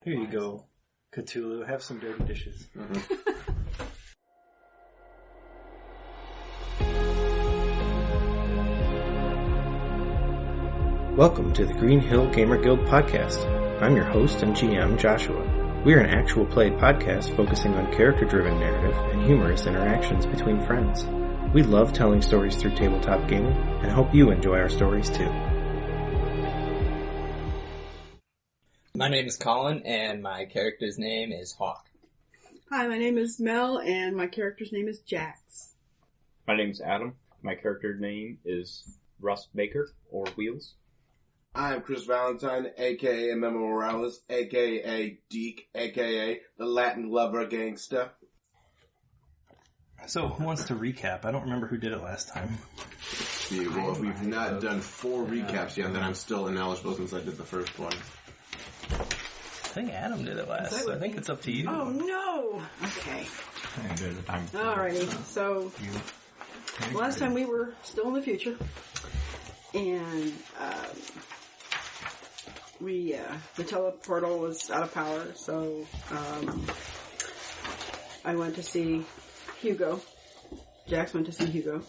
Here you go, Cthulhu. Have some dirty dishes. Mm-hmm. Welcome to the Green Hill Gamer Guild podcast. I'm your host and GM, Joshua. We are an actual play podcast focusing on character-driven narrative and humorous interactions between friends. We love telling stories through tabletop gaming and hope you enjoy our stories too. My name is Kollin, and my character's name is Hawk. Hi, my name is Mel, and my character's name is Jax. My name's Adam. My character name is Russ Baker, or Wheels. I'm Chris Valentine, a.k.a. Memo Morales, a.k.a. Deke, a.k.a. the Latin lover gangsta. So, who wants to recap? I don't remember who did it last time. Yeah, well, if we've not done 4 recaps yet, then I'm still ineligible since I did the first one. I think Adam did it last, so I think it's up to you. Oh, no! Okay. Alrighty, so last time we were still in the future, and the teleportal was out of power, so I went to see Hugo. Jax went to see Hugo,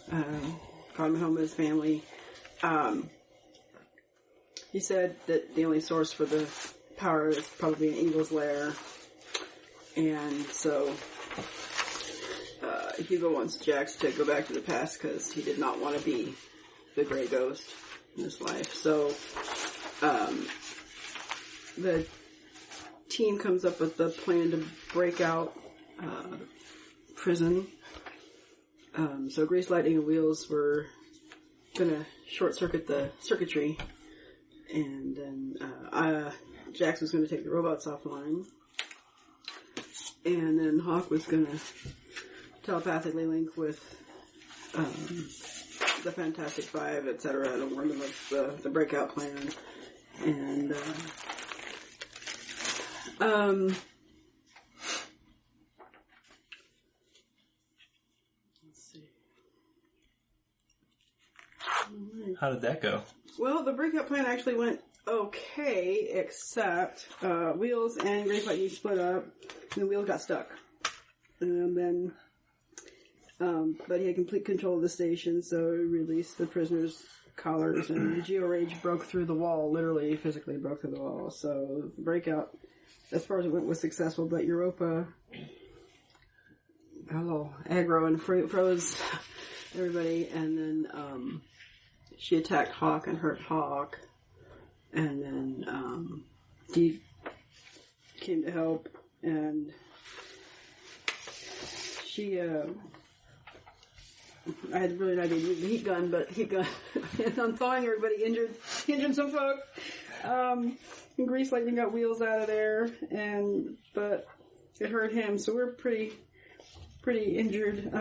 brought him home with his family. He said that the only source for the power is probably an eagle's lair, and so Hugo wants Jax to go back to the past because he did not want to be the gray ghost in his life. So the team comes up with the plan to break out prison. So Grease, Lightning, and Wheels were gonna short circuit the circuitry, and then Jax was gonna take the robots offline, and then Hawk was gonna telepathically link with the Fantastic Five, etc., to warn them of the breakout plan, and let's see. How did that go? Well, the breakout plan actually went okay, except Wheels and Great Lightning split up, and the Wheels got stuck. And then, but he had complete control of the station, so he released the prisoners' collars, and the Geo-Rage broke through the wall, literally, physically broke through the wall. So the breakout, as far as it went, was successful, but Europa got a little aggro and froze everybody, and then she attacked Hawk and hurt Hawk, and then Deke came to help, and she I had really no idea to use the heat gun, but heat gun on thawing everybody injured some folks. And Grease Lightning got Wheels out of there, but it hurt him, so we're pretty injured.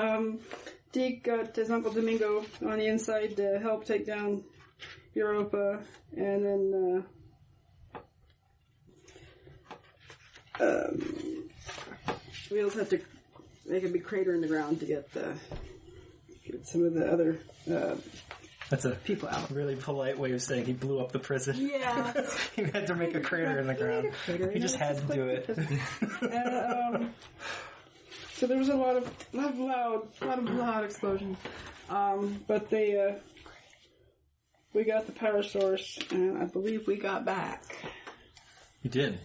Deke got his Uncle Domingo on the inside to help take down Europa, and then Wheels had to make a big crater in the ground to get some of the other That's a people out. really polite way of saying he blew up the prison. Yeah. He had to make a crater in the ground. He just had to do it. And, so there was a lot of loud explosions. But we got the power source, and I believe we got back. You did.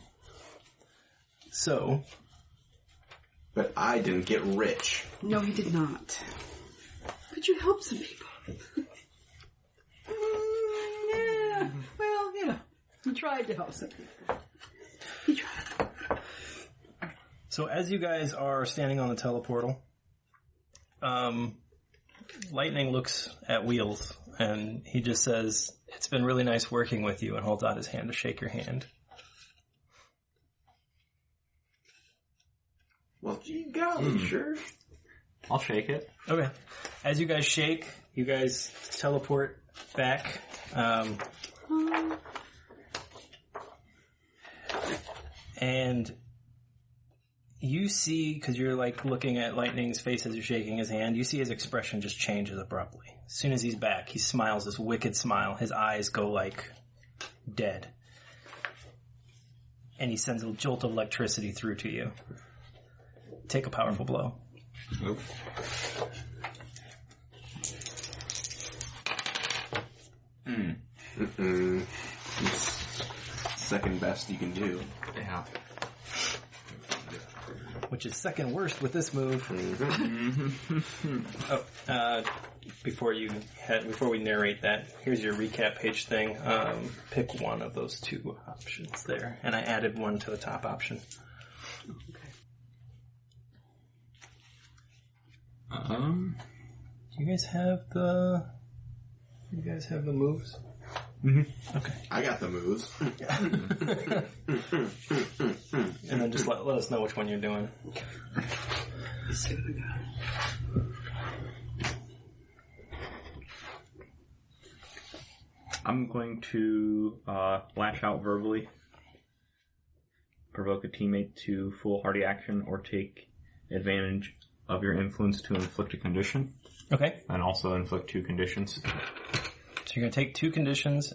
So, But I didn't get rich. No, he did not. But you helped some people. Yeah. Well, he tried to help some people. He tried. So as you guys are standing on the teleportal, Lightning looks at Wheels and he just says, "It's been really nice working with you," and holds out his hand to shake your hand. Well, gee golly, sure. I'll shake it. Okay. As you guys shake, you guys teleport back. And you see, because you're like looking at Lightning's face as you're shaking his hand, you see his expression just changes abruptly. As soon as he's back, he smiles this wicked smile. His eyes go like dead. and he sends a jolt of electricity through to you. Take a powerful blow. Nope. Second best you can do. Yeah. Which is second worst with this move. Before we narrate that, here's your recap page thing. Pick one of those two options there, and I added one to the top option. Do you guys have the moves? Mm-hmm. Okay. I got the moves. And then just let us know which one you're doing. I'm going to lash out verbally, provoke a teammate to foolhardy action, or take advantage of your influence to inflict a condition. Okay. And also inflict 2 conditions. So you're going to take 2 conditions,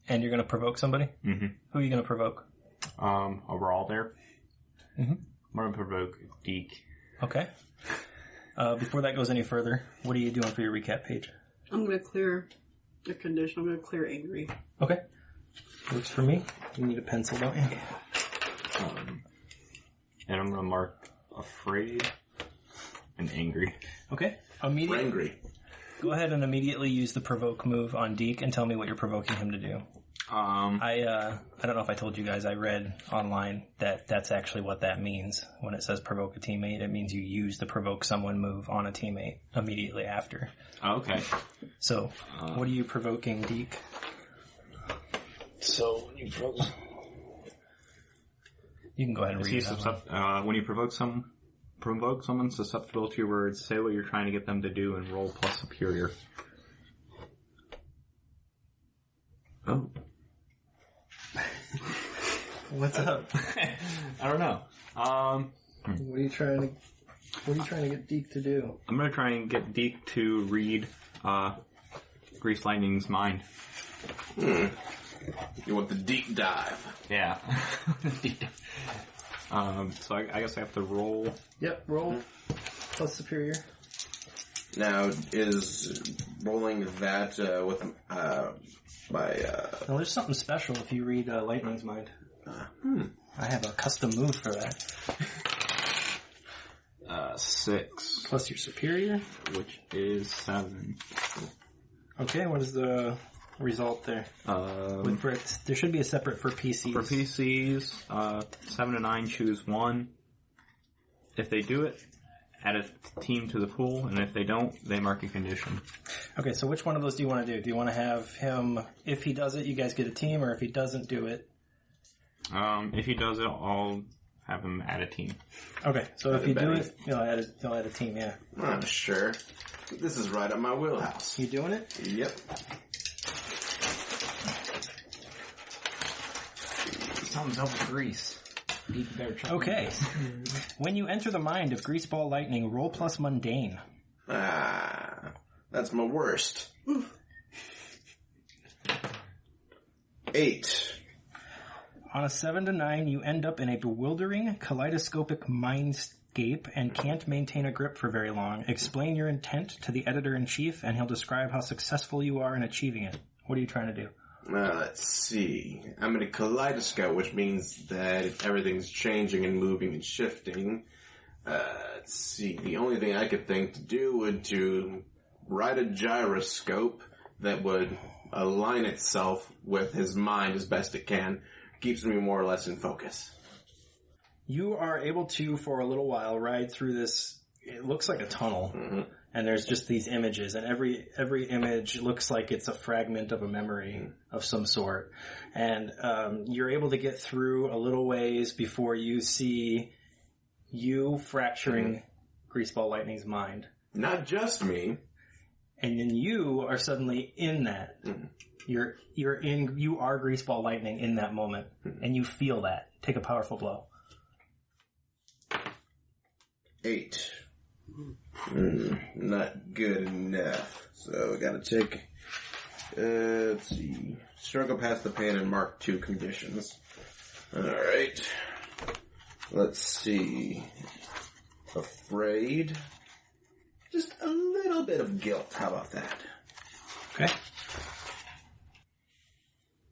and you're going to provoke somebody? Mm-hmm. Who are you going to provoke? Overall there. Mm-hmm. I'm going to provoke Deke. Okay. Before that goes any further, what are you doing for your recap page? I'm going to clear a condition. I'm going to clear angry. Okay. Works for me. You need a pencil, don't you? And I'm going to mark afraid and angry. Okay. Immediately. Angry. Go ahead and immediately use the provoke move on Deke and tell me what you're provoking him to do. I don't know if I told you guys, I read online that that's actually what that means. When it says provoke a teammate, it means you use the provoke someone move on a teammate immediately after. Okay. So, what are you provoking, Deke? So, when you provoke... You can go ahead and read it. When you provoke someone susceptible to your words, say what you're trying to get them to do and roll plus superior. Oh. What's up? I don't know. What are you trying to get Deke to do? I'm gonna try and get Deke to read, Grease Lightning's mind. You want the deep dive. Yeah. So I guess I have to roll. Yep, roll plus superior. Now, is rolling that with my... Now, there's something special if you read Lightning's mind. I have a custom move for that. 6. Plus your superior? Which is 7. Okay, what is the result there? There should be a separate for PCs. For PCs, 7 to 9, choose 1. If they do it, add a team to the pool, and if they don't, they mark a condition. Okay, so which one of those do you want to do? Do you want to have him, if he does it, you guys get a team, or if he doesn't do it? If he does it, I'll have him add a team. Okay, so if you do it, he'll add a team, yeah. I'm sure. This is right up my wheelhouse. You doing it? Yep. Sounds up with Grease. Okay. When you enter the mind of Greaseball Lightning, roll plus mundane. That's my worst. 8. On a 7 to 9, you end up in a bewildering, kaleidoscopic mindscape and can't maintain a grip for very long. Explain your intent to the editor-in-chief, and he'll describe how successful you are in achieving it. What are you trying to do? Let's see. I'm in a kaleidoscope, which means that everything's changing and moving and shifting. Let's see. The only thing I could think to do would to write a gyroscope that would align itself with his mind as best it can. Keeps me more or less in focus. You are able to, for a little while, ride through this, it looks like a tunnel, and there's just these images, and every image looks like it's a fragment of a memory of some sort. And you're able to get through a little ways before you see you fracturing Greaseball Lightning's mind. Not just me. And then you are suddenly in that. You are Greaseball Lightning in that moment, and you feel that. Take a powerful blow. 8. Not good enough. So I gotta take, let's see, struggle past the pain and mark 2 conditions. Alright. Let's see. Afraid. Just a little bit of guilt. How about that? Okay.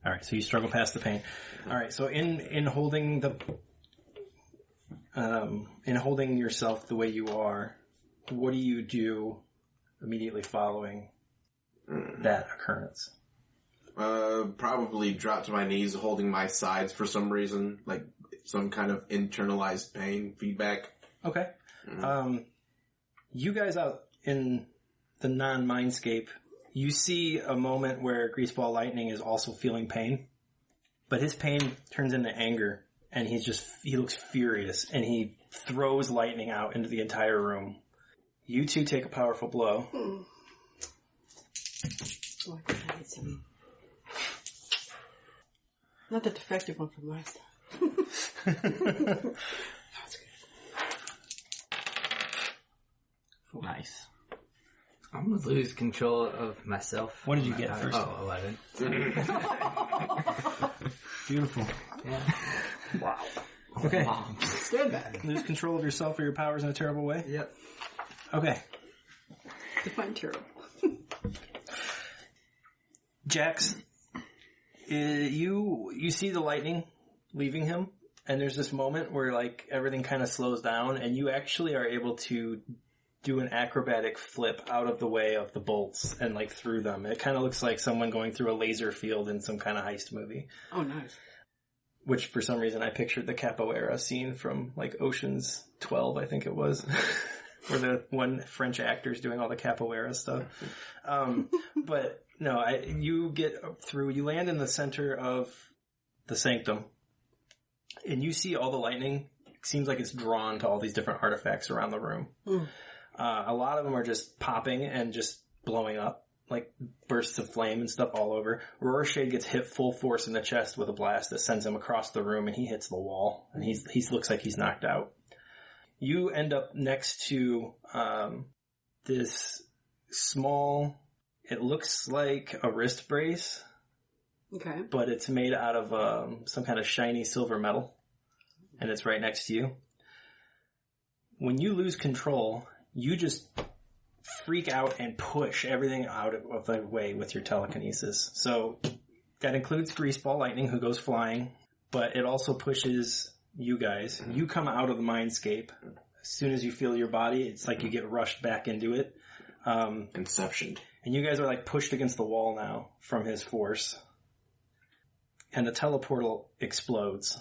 Alright, so you struggle past the pain. Alright, so in holding holding yourself the way you are, what do you do immediately following that occurrence? Probably drop to my knees holding my sides for some reason, like some kind of internalized pain feedback. Okay. You guys out in the non-mindscape, you see a moment where Greaseball Lightning is also feeling pain, but his pain turns into anger, and he looks furious, and he throws lightning out into the entire room. You two take a powerful blow. Oh, I guess I need some. Not the defective one from last time. That was good. Nice. I'm gonna lose control of myself. What did you get first? 11. Beautiful. Yeah. Wow. Okay. Wow. Stand back. Lose control of yourself or your powers in a terrible way? Yep. Okay. Define terrible. Jax, you see the lightning leaving him, and there's this moment where like everything kind of slows down, and you actually are able to do an acrobatic flip out of the way of the bolts and like through them. It kind of looks like someone going through a laser field in some kind of heist movie. Oh, nice. Which for some reason I pictured the capoeira scene from like Ocean's 12, I think it was. Where the one French actor's doing all the capoeira stuff. But no, you get through, you land in the center of the sanctum, and you see all the lightning. It seems like it's drawn to all these different artifacts around the room. A lot of them are just popping and just blowing up, like bursts of flame and stuff all over. Rorschach gets hit full force in the chest with a blast that sends him across the room, and he hits the wall, and he looks like he's knocked out. You end up next to this small, it looks like a wrist brace, Okay. but it's made out of some kind of shiny silver metal, and it's right next to you. When you lose control, you just freak out and push everything out of the way with your telekinesis. So that includes Greaseball Lightning, who goes flying, but it also pushes you guys. You come out of the mindscape. As soon as you feel your body, it's like you get rushed back into it. Inception. And you guys are like pushed against the wall now from his force. And the teleportal explodes.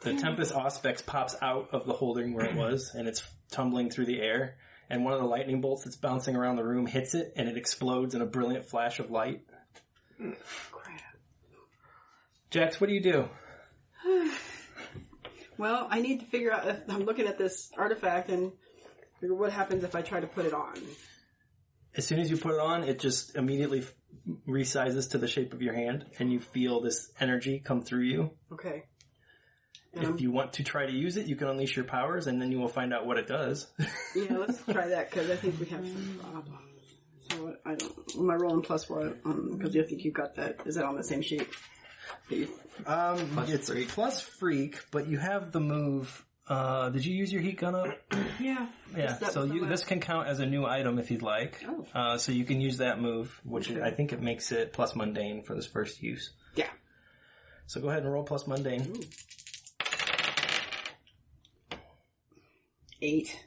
The Tempest Auspex pops out of the holding where it was, and it's tumbling through the air. And one of the lightning bolts that's bouncing around the room hits it, and it explodes in a brilliant flash of light. Crap. Jax, what do you do? Well, I need to figure out if I'm looking at this artifact and figure what happens if I try to put it on. As soon as you put it on, it just immediately resizes to the shape of your hand, and you feel this energy come through you. Okay. If you want to try to use it, you can unleash your powers, and then you will find out what it does. Yeah, let's try that, because I think we have some problems. So I don't, am I rolling plus for it? Because I think you got that. Is that on the same sheet? It's freak. Plus freak, but you have the move. Did you use your heat gun up? Yeah. Yeah, so this can count as a new item if you'd like. Oh. So you can use that move, which I think it makes it plus mundane for this first use. Yeah. So go ahead and roll plus mundane. Ooh. 8.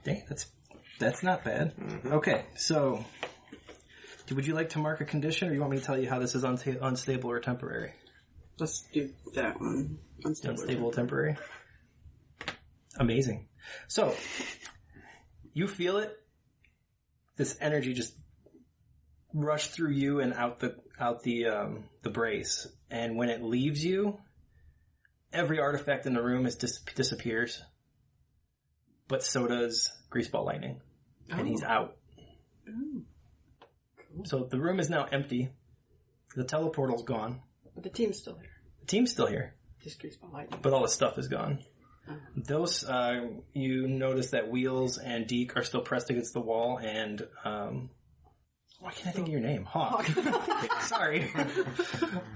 Dang, that's not bad. Okay, so would you like to mark a condition, or you want me to tell you how this is unstable or temporary? Let's do that one. Unstable temporary. Amazing. So you feel it. This energy just rush through you and out the brace, and when it leaves you, every artifact in the room disappears. But so does Greaseball Lightning. And he's out. Oh. Cool. So the room is now empty. The teleportal's gone. But the team's still there. The team's still here. Just Greaseball Lightning. But all the stuff is gone. Oh. Those, you notice that Wheels and Deke are still pressed against the wall, and Why can't I think of your name? Hawk. Sorry.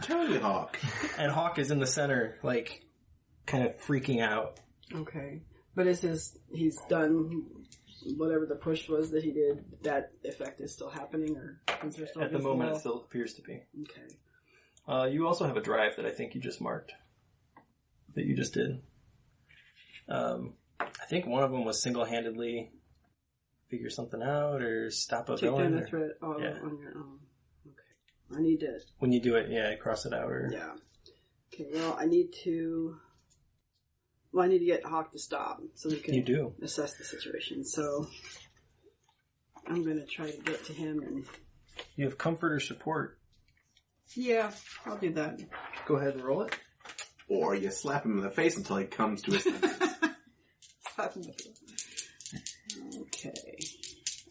Tony Hawk. And Hawk is in the center, like, kind of freaking out. Okay. But he's done whatever the push was that he did, that effect is still happening, or is there still At the moment, it still appears to be. Okay. You also have a drive that I think you just marked. That you just did. I think one of them was single-handedly figure something out or stop a villain. Take down the threat on your own. Okay. I need to... When you do it, cross it out. Or... Yeah. Okay, well, I need to get Hawk to stop so we can assess the situation. So I'm going to try to get to him and... You have comfort or support. Yeah, I'll do that. Go ahead and roll it. Or you slap him in the face until he comes to his senses. Slap him in the face. Okay.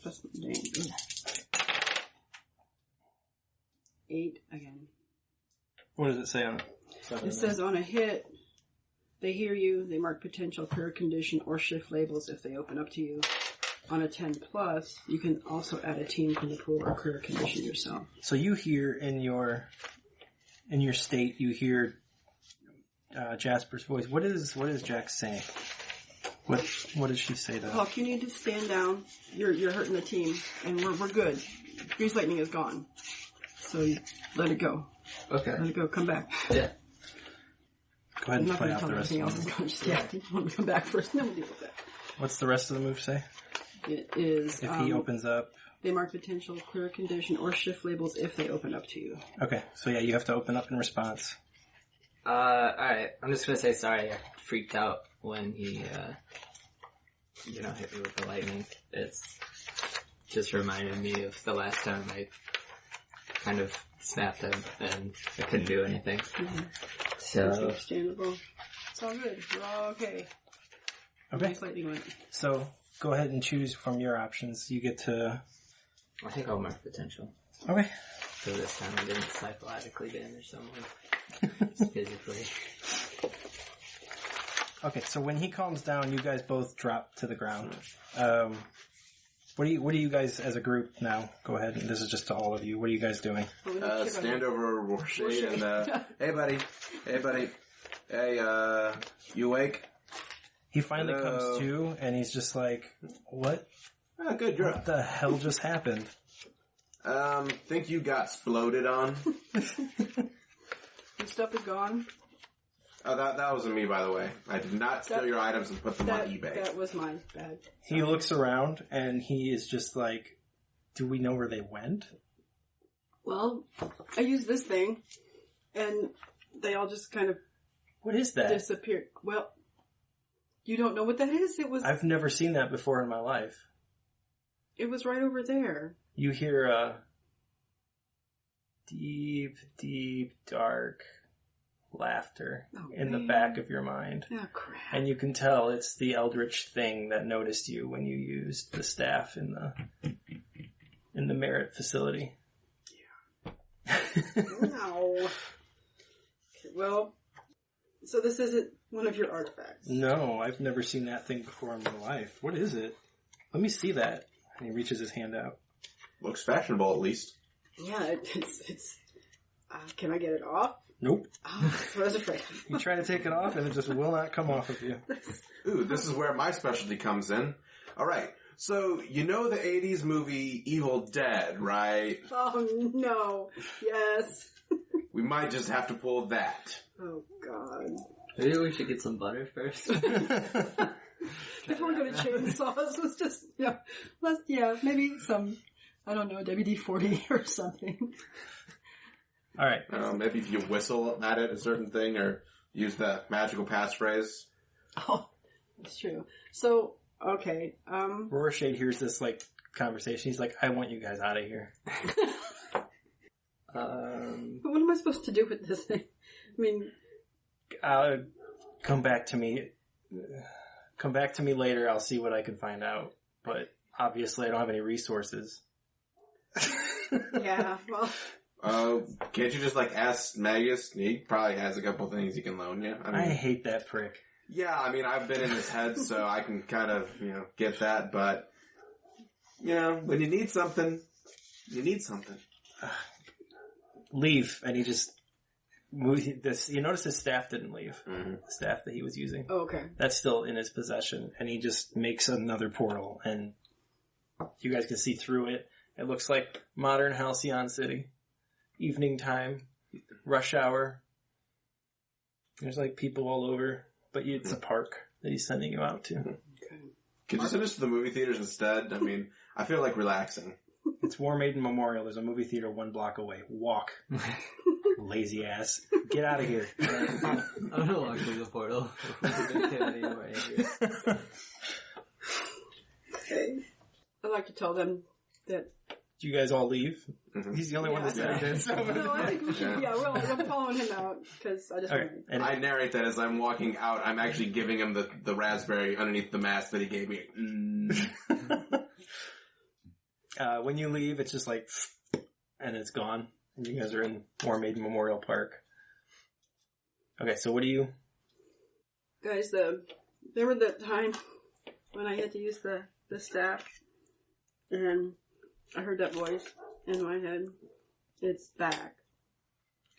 That's my name. 8 again. What does it say on it? It says on a hit, they hear you, they mark potential career condition or shift labels if they open up to you. On a 10 plus, you can also add a team from the pool or career condition yourself. So you hear in your state, you hear Jasper's voice. What is Jax saying? What does she say to Hawk, you need to stand down. You're hurting the team, and we're good. Grease lightning is gone. So let it go. Okay. Let it go. Come back. Yeah. Go ahead and play out the rest of the else is going. Just, you want to come back first, and then we'll deal with that. What's the rest of the move say? It is... If he opens up... They mark potential clear condition or shift labels if they open up to you. Okay, so you have to open up in response. Alright. I'm just gonna say sorry. I freaked out when he, hit me with the lightning. It's just reminded me of the last time I kind of snapped him and I couldn't do anything. Mm-hmm. So... That's understandable. It's all good. We're all okay. Okay. Lightning went. So, go ahead and choose from your options. You get to... I think I'll mark potential. Okay. So this time I didn't psychologically damage someone. Physically. Okay, so when he calms down, you guys both drop to the ground. What do you guys as a group now? Go ahead, and this is just to all of you. What are you guys doing? Stand over Rorschach and, hey buddy, hey, you awake? He finally comes to, and he's just like, what? Oh, good, you're What the hell just happened? Think you got exploded on? Your stuff is gone. Oh, that wasn't me, by the way. I did not steal your items and put them on eBay. That was mine. Bad. He looks around, and he is just like, do we know where they went? Well, I used this thing, and they all just kind of... What is that? Disappeared. Well, you don't know what that is? I've never seen that before in my life. It was right over there. You hear deep, deep, dark laughter in the back of your mind. Oh, crap. And you can tell it's the eldritch thing that noticed you when you used the staff in the Merit facility. Yeah. No. Okay, well, so this isn't one of your artifacts. No, I've never seen that thing before in my life. What is it? Let me see that. And he reaches his hand out. Looks fashionable, at least. Yeah, it's can I get it off? Nope. Oh, I was afraid. You try to take it off and it just will not come off of you. Ooh, this is where my specialty comes in. Alright, so you know the 80s movie Evil Dead, right? Oh, no. Yes. We might just have to pull that. Oh, God. Maybe we should get some butter first. If we're going to chainsaw us, let's just, maybe some, I don't know, WD-40 or something. Alright. Maybe if you whistle at it, a certain thing, or use the magical passphrase. Oh, that's true. So, okay, Rorschach hears this, conversation. He's like, I want you guys out of here. But what am I supposed to do with this thing? I mean... Come back to me. Come back to me later. I'll see what I can find out. But obviously I don't have any resources. Yeah, well... Can't you just ask Magus? He probably has a couple things he can loan you. I hate that prick. Yeah, I've been in his head, so I can kind of, get that, but, when you need something, You need something. Leave, and he just moved this. You notice his staff didn't leave. Mm-hmm. The staff that he was using. Oh, okay. That's still in his possession, and he just makes another portal, and you guys can see through it. It looks like modern Halcyon City. Evening time, rush hour. There's like people all over, but it's a park that he's sending you out to. Okay. Could you send us to the movie theaters instead? I mean, I feel like relaxing. It's War Maiden Memorial. There's a movie theater 1 block away. Walk. Lazy ass. Get out of here. I'm gonna walk through the portal. Okay. I'd like to tell them that... Do you guys all leave? Mm-hmm. He's the only one that said it. So. No, I think we should, we're following him out, because I just and I narrate that as I'm walking out, I'm actually giving him the raspberry underneath the mask that he gave me. When you leave, it's just like, and it's gone. And you guys are in War Maiden Memorial Park. Okay, so what do you... Guys, remember that time when I had to use the staff? And I heard that voice in my head. It's back.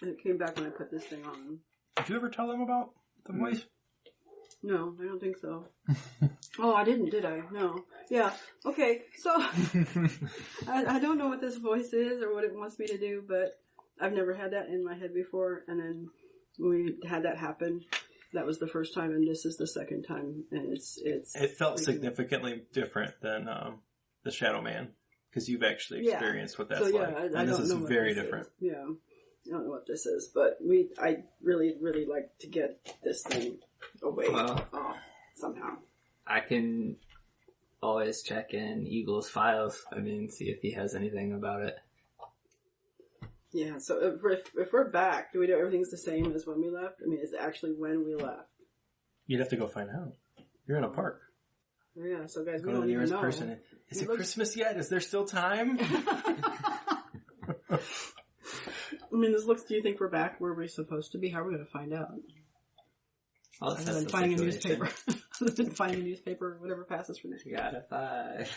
And it came back when I put this thing on. Did you ever tell them about the voice? No, I don't think so. Oh, I didn't, did I? No. Yeah. Okay, so I don't know what this voice is or what it wants me to do, but I've never had that in my head before. And then we had that happen. That was the first time, and this is the second time. And it felt significantly different than the Shadow Man, because you've actually experienced what that's like. And this is very different. Yeah. I don't know what this is, but I really, really like to get this thing away somehow. I can always check in Eagle's files. I mean, see if he has anything about it. Yeah, so if we're back, do we know everything's the same as when we left? I mean, is it actually when we left? You'd have to go find out. You're in a park. Yeah, so guys, we go to don't the even nearest know. person. Is it Christmas yet? Is there still time? I mean, do you think we're back where we're supposed to be? How are we going to find out? Other than finding a newspaper. Other than finding a newspaper, whatever passes for now. You got a 5.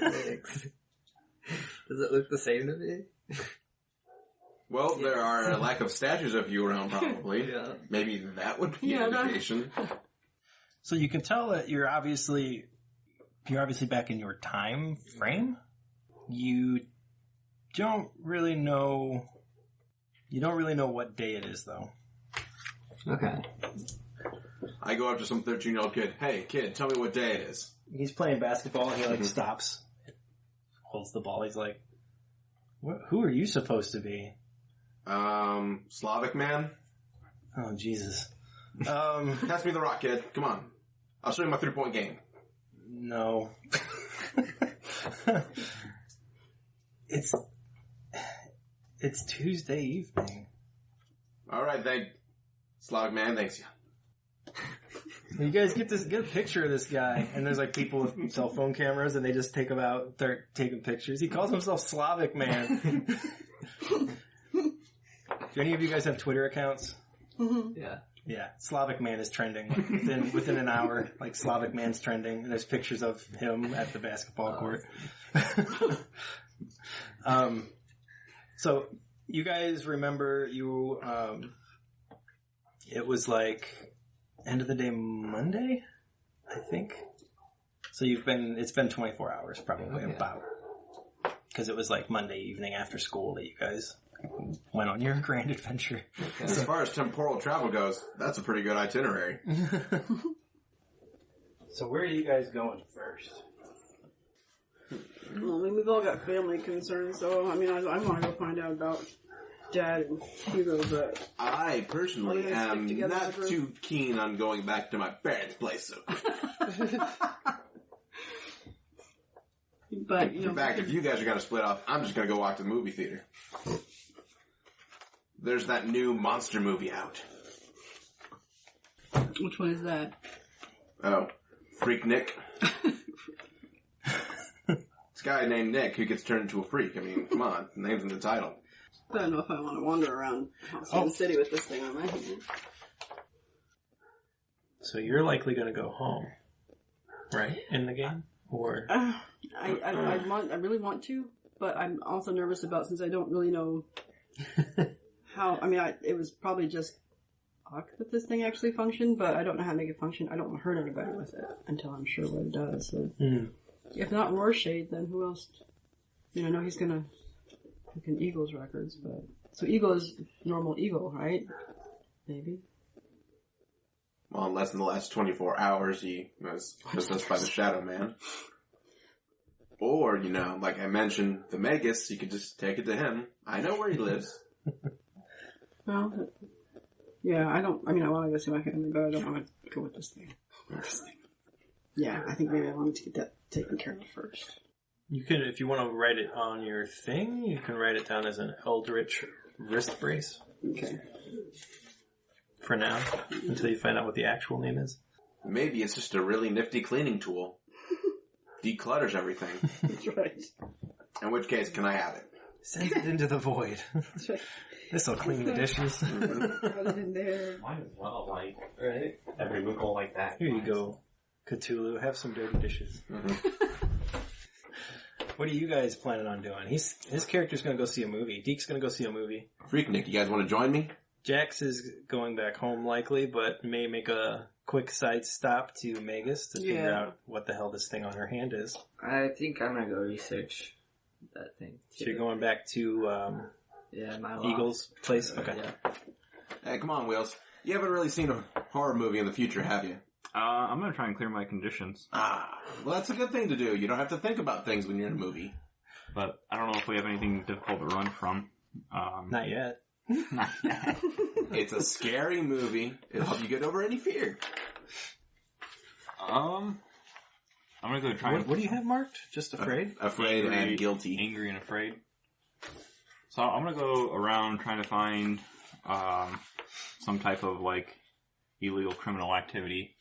6. Does it look the same to me? Well, there are a lack of statues of you around, probably. Yeah. Maybe that would be an indication. So you can tell that you're obviously back in your time frame. You don't really know what day it is, though. Okay. I go up to some 13-year-old kid. Hey, kid, tell me what day it is. He's playing basketball, and he stops, holds the ball. He's like, "Who are you supposed to be?" Slavic man. Oh, Jesus. Pass me the rock, kid. Come on. I'll show you my 3-point game. No. It's Tuesday evening. All right, Slavic man, thanks you. You guys get a picture of this guy, and there's people with cell phone cameras, and they just take him out, start taking pictures. He calls himself Slavic man. Do any of you guys have Twitter accounts? Mm-hmm. Yeah. Yeah, Slavic man is trending. Within an hour, Slavic man's trending, and there's pictures of him at the basketball court. So you guys remember it was end of the day Monday, I think. So it's been 24 hours probably about, because it was Monday evening after school that you guys went on your grand adventure. Okay. As far as temporal travel goes, that's a pretty good itinerary. So where are you guys going first? Well, we've all got family concerns, so I want to go find out about Dad and Hugo, but I personally am not too keen on going back to my parents' place. But in fact, if you guys are going to split up, I'm just going to go walk to the movie theater. There's that new monster movie out. Which one is that? Oh, Freak Nick. This guy named Nick who gets turned into a freak. I mean, come on, the name's in the title. I don't know if I want to wander around the city with this thing on my hand. So you're likely going to go home, right? In the game, or I really want to, but I'm also nervous about, since I don't really know how, I mean, it was probably just Hawk that this thing actually functioned, but I don't know how to make it function. I don't want to hurt anybody with it until I'm sure what it does. So. If not Rorschade, then who else? I know he's gonna look in Eagle's records, but... So Eagle is normal Eagle, right? Maybe. Well, unless in the last 24 hours he was possessed by the Shadow Man. Or, like I mentioned, the Magus, you could just take it to him. I know where he lives. Well, yeah, I want to go see my family, but I don't want to go with this thing. Yeah, I think maybe I want to get that taken care of first. You can, if you want to write it on your thing, you can write it down as an Eldritch wrist brace. Okay. For now, until you find out what the actual name is. Maybe it's just a really nifty cleaning tool. Declutters everything. That's right. In which case, can I have it? Send it into the void. That's right. This'll clean the dishes. Put it in there. Might as well, right? Every wiggle like that. Here you go, Cthulhu. Have some dirty dishes. Mm-hmm. What are you guys planning on doing? His character's going to go see a movie. Deke's going to go see a movie. Freaknik, you guys want to join me? Jax is going back home likely, but may make a quick side stop to Magus to figure out what the hell this thing on her hand is. I think I'm gonna go research that thing too. So you're going back to my Eagle's place? Okay. Yeah. Hey, come on, Wheels. You haven't really seen a horror movie in the future, have you? I'm gonna try and clear my conditions. Well, that's a good thing to do. You don't have to think about things when you're in a movie. But I don't know if we have anything difficult to run from. Not yet. Not yet. It's a scary movie. It'll help you get over any fear. I'm gonna go try What do you have marked? Just afraid? Afraid and guilty. Angry and afraid. So I'm gonna go around trying to find some type of illegal criminal activity,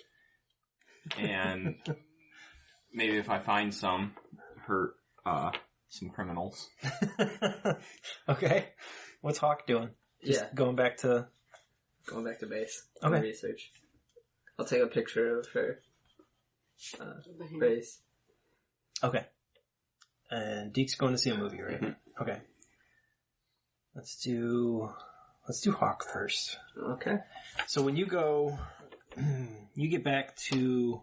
and maybe if I find some, hurt some criminals. Okay. What's Hawk doing? Just going back to base. Okay. Research. I'll take a picture of her base. Okay. And Deke's going to see a movie, right? Mm-hmm. Okay. Let's do Hawk first. Okay. So when you go, you get back to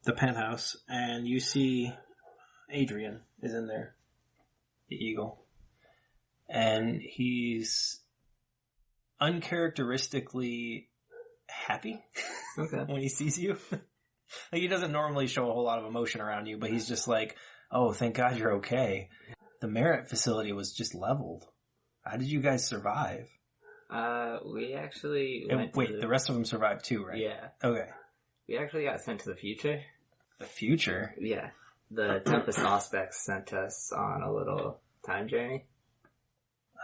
the penthouse and you see Adrian is in there, the eagle. And he's uncharacteristically happy when he sees you. He doesn't normally show a whole lot of emotion around you, but he's just like, oh, thank God you're okay. The Merit facility was just leveled. How did you guys survive? We actually went the rest of them survived too, right? Yeah. Okay. We actually got sent to the future. The future? Yeah. The Tempest Auspex sent us on a little time journey.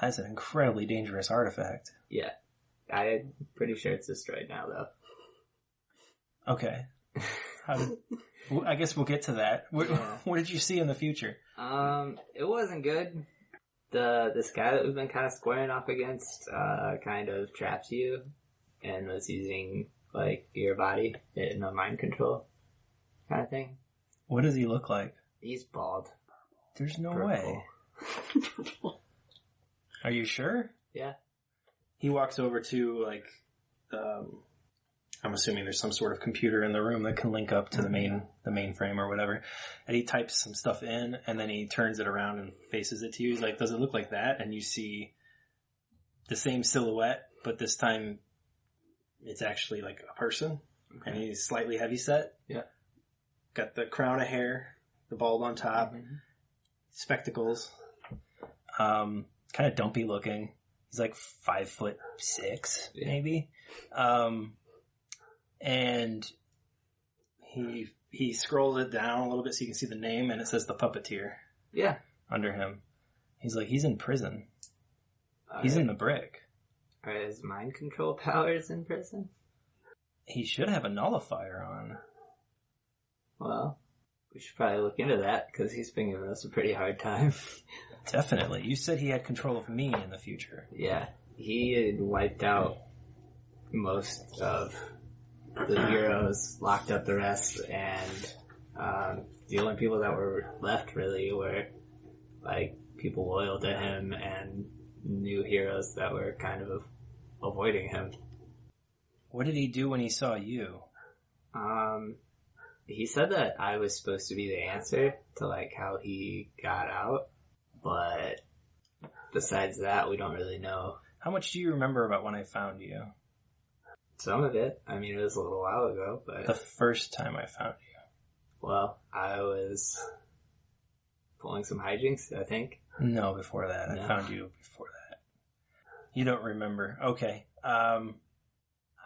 That's an incredibly dangerous artifact. Yeah. I'm pretty sure it's destroyed now, though. Okay. I guess we'll get to that. What did you see in the future? It wasn't good. This guy that we've been kind of squaring off against, kind of traps you and was using, your body in a mind control kind of thing. What does he look like? He's bald. There's no Purple. way. Are you sure? Yeah. He walks over to, I'm assuming there's some sort of computer in the room that can link up to the mainframe or whatever. And he types some stuff in, and then he turns it around and faces it to you. He's like, does it look like that? And you see the same silhouette, but this time it's actually like a person. Okay. And he's slightly heavyset. Yeah. Got the crown of hair, the bald on top, spectacles. Kind of dumpy looking. He's like 5'6", maybe. And he scrolls it down a little bit so you can see the name, and it says the puppeteer. Yeah. Under him. He's like, he's in prison. He's in the brick. Are his mind control powers in prison? He should have a nullifier on. Well, we should probably look into that, because he's been giving us a pretty hard time. Definitely. You said he had control of me in the future. Yeah. He had wiped out most of the heroes, locked up the rest, and the only people that were left really were people loyal to him and new heroes that were kind of avoiding him. What did he do when he saw you? He said that I was supposed to be the answer to, like, how he got out, but besides that, we don't really know. How much do you remember about when I found you? Some of it. I mean, it was a little while ago, but... The first time I found you. Well, I was pulling some hijinks, I think. No, before that. No. I found you before that. You don't remember. Okay.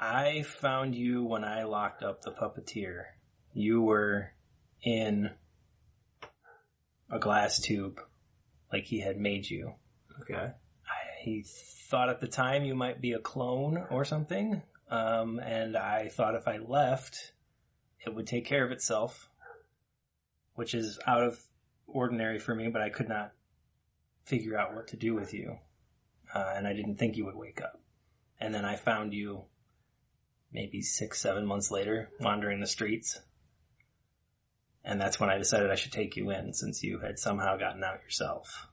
I found you when I locked up the puppeteer. You were in a glass tube, like he had made you. Okay. He thought at the time you might be a clone or something, and I thought if I left, it would take care of itself, which is out of ordinary for me, but I could not figure out what to do with you, and I didn't think you would wake up. And then I found you maybe 6-7 months later, wandering the streets. And that's when I decided I should take you in, since you had somehow gotten out yourself.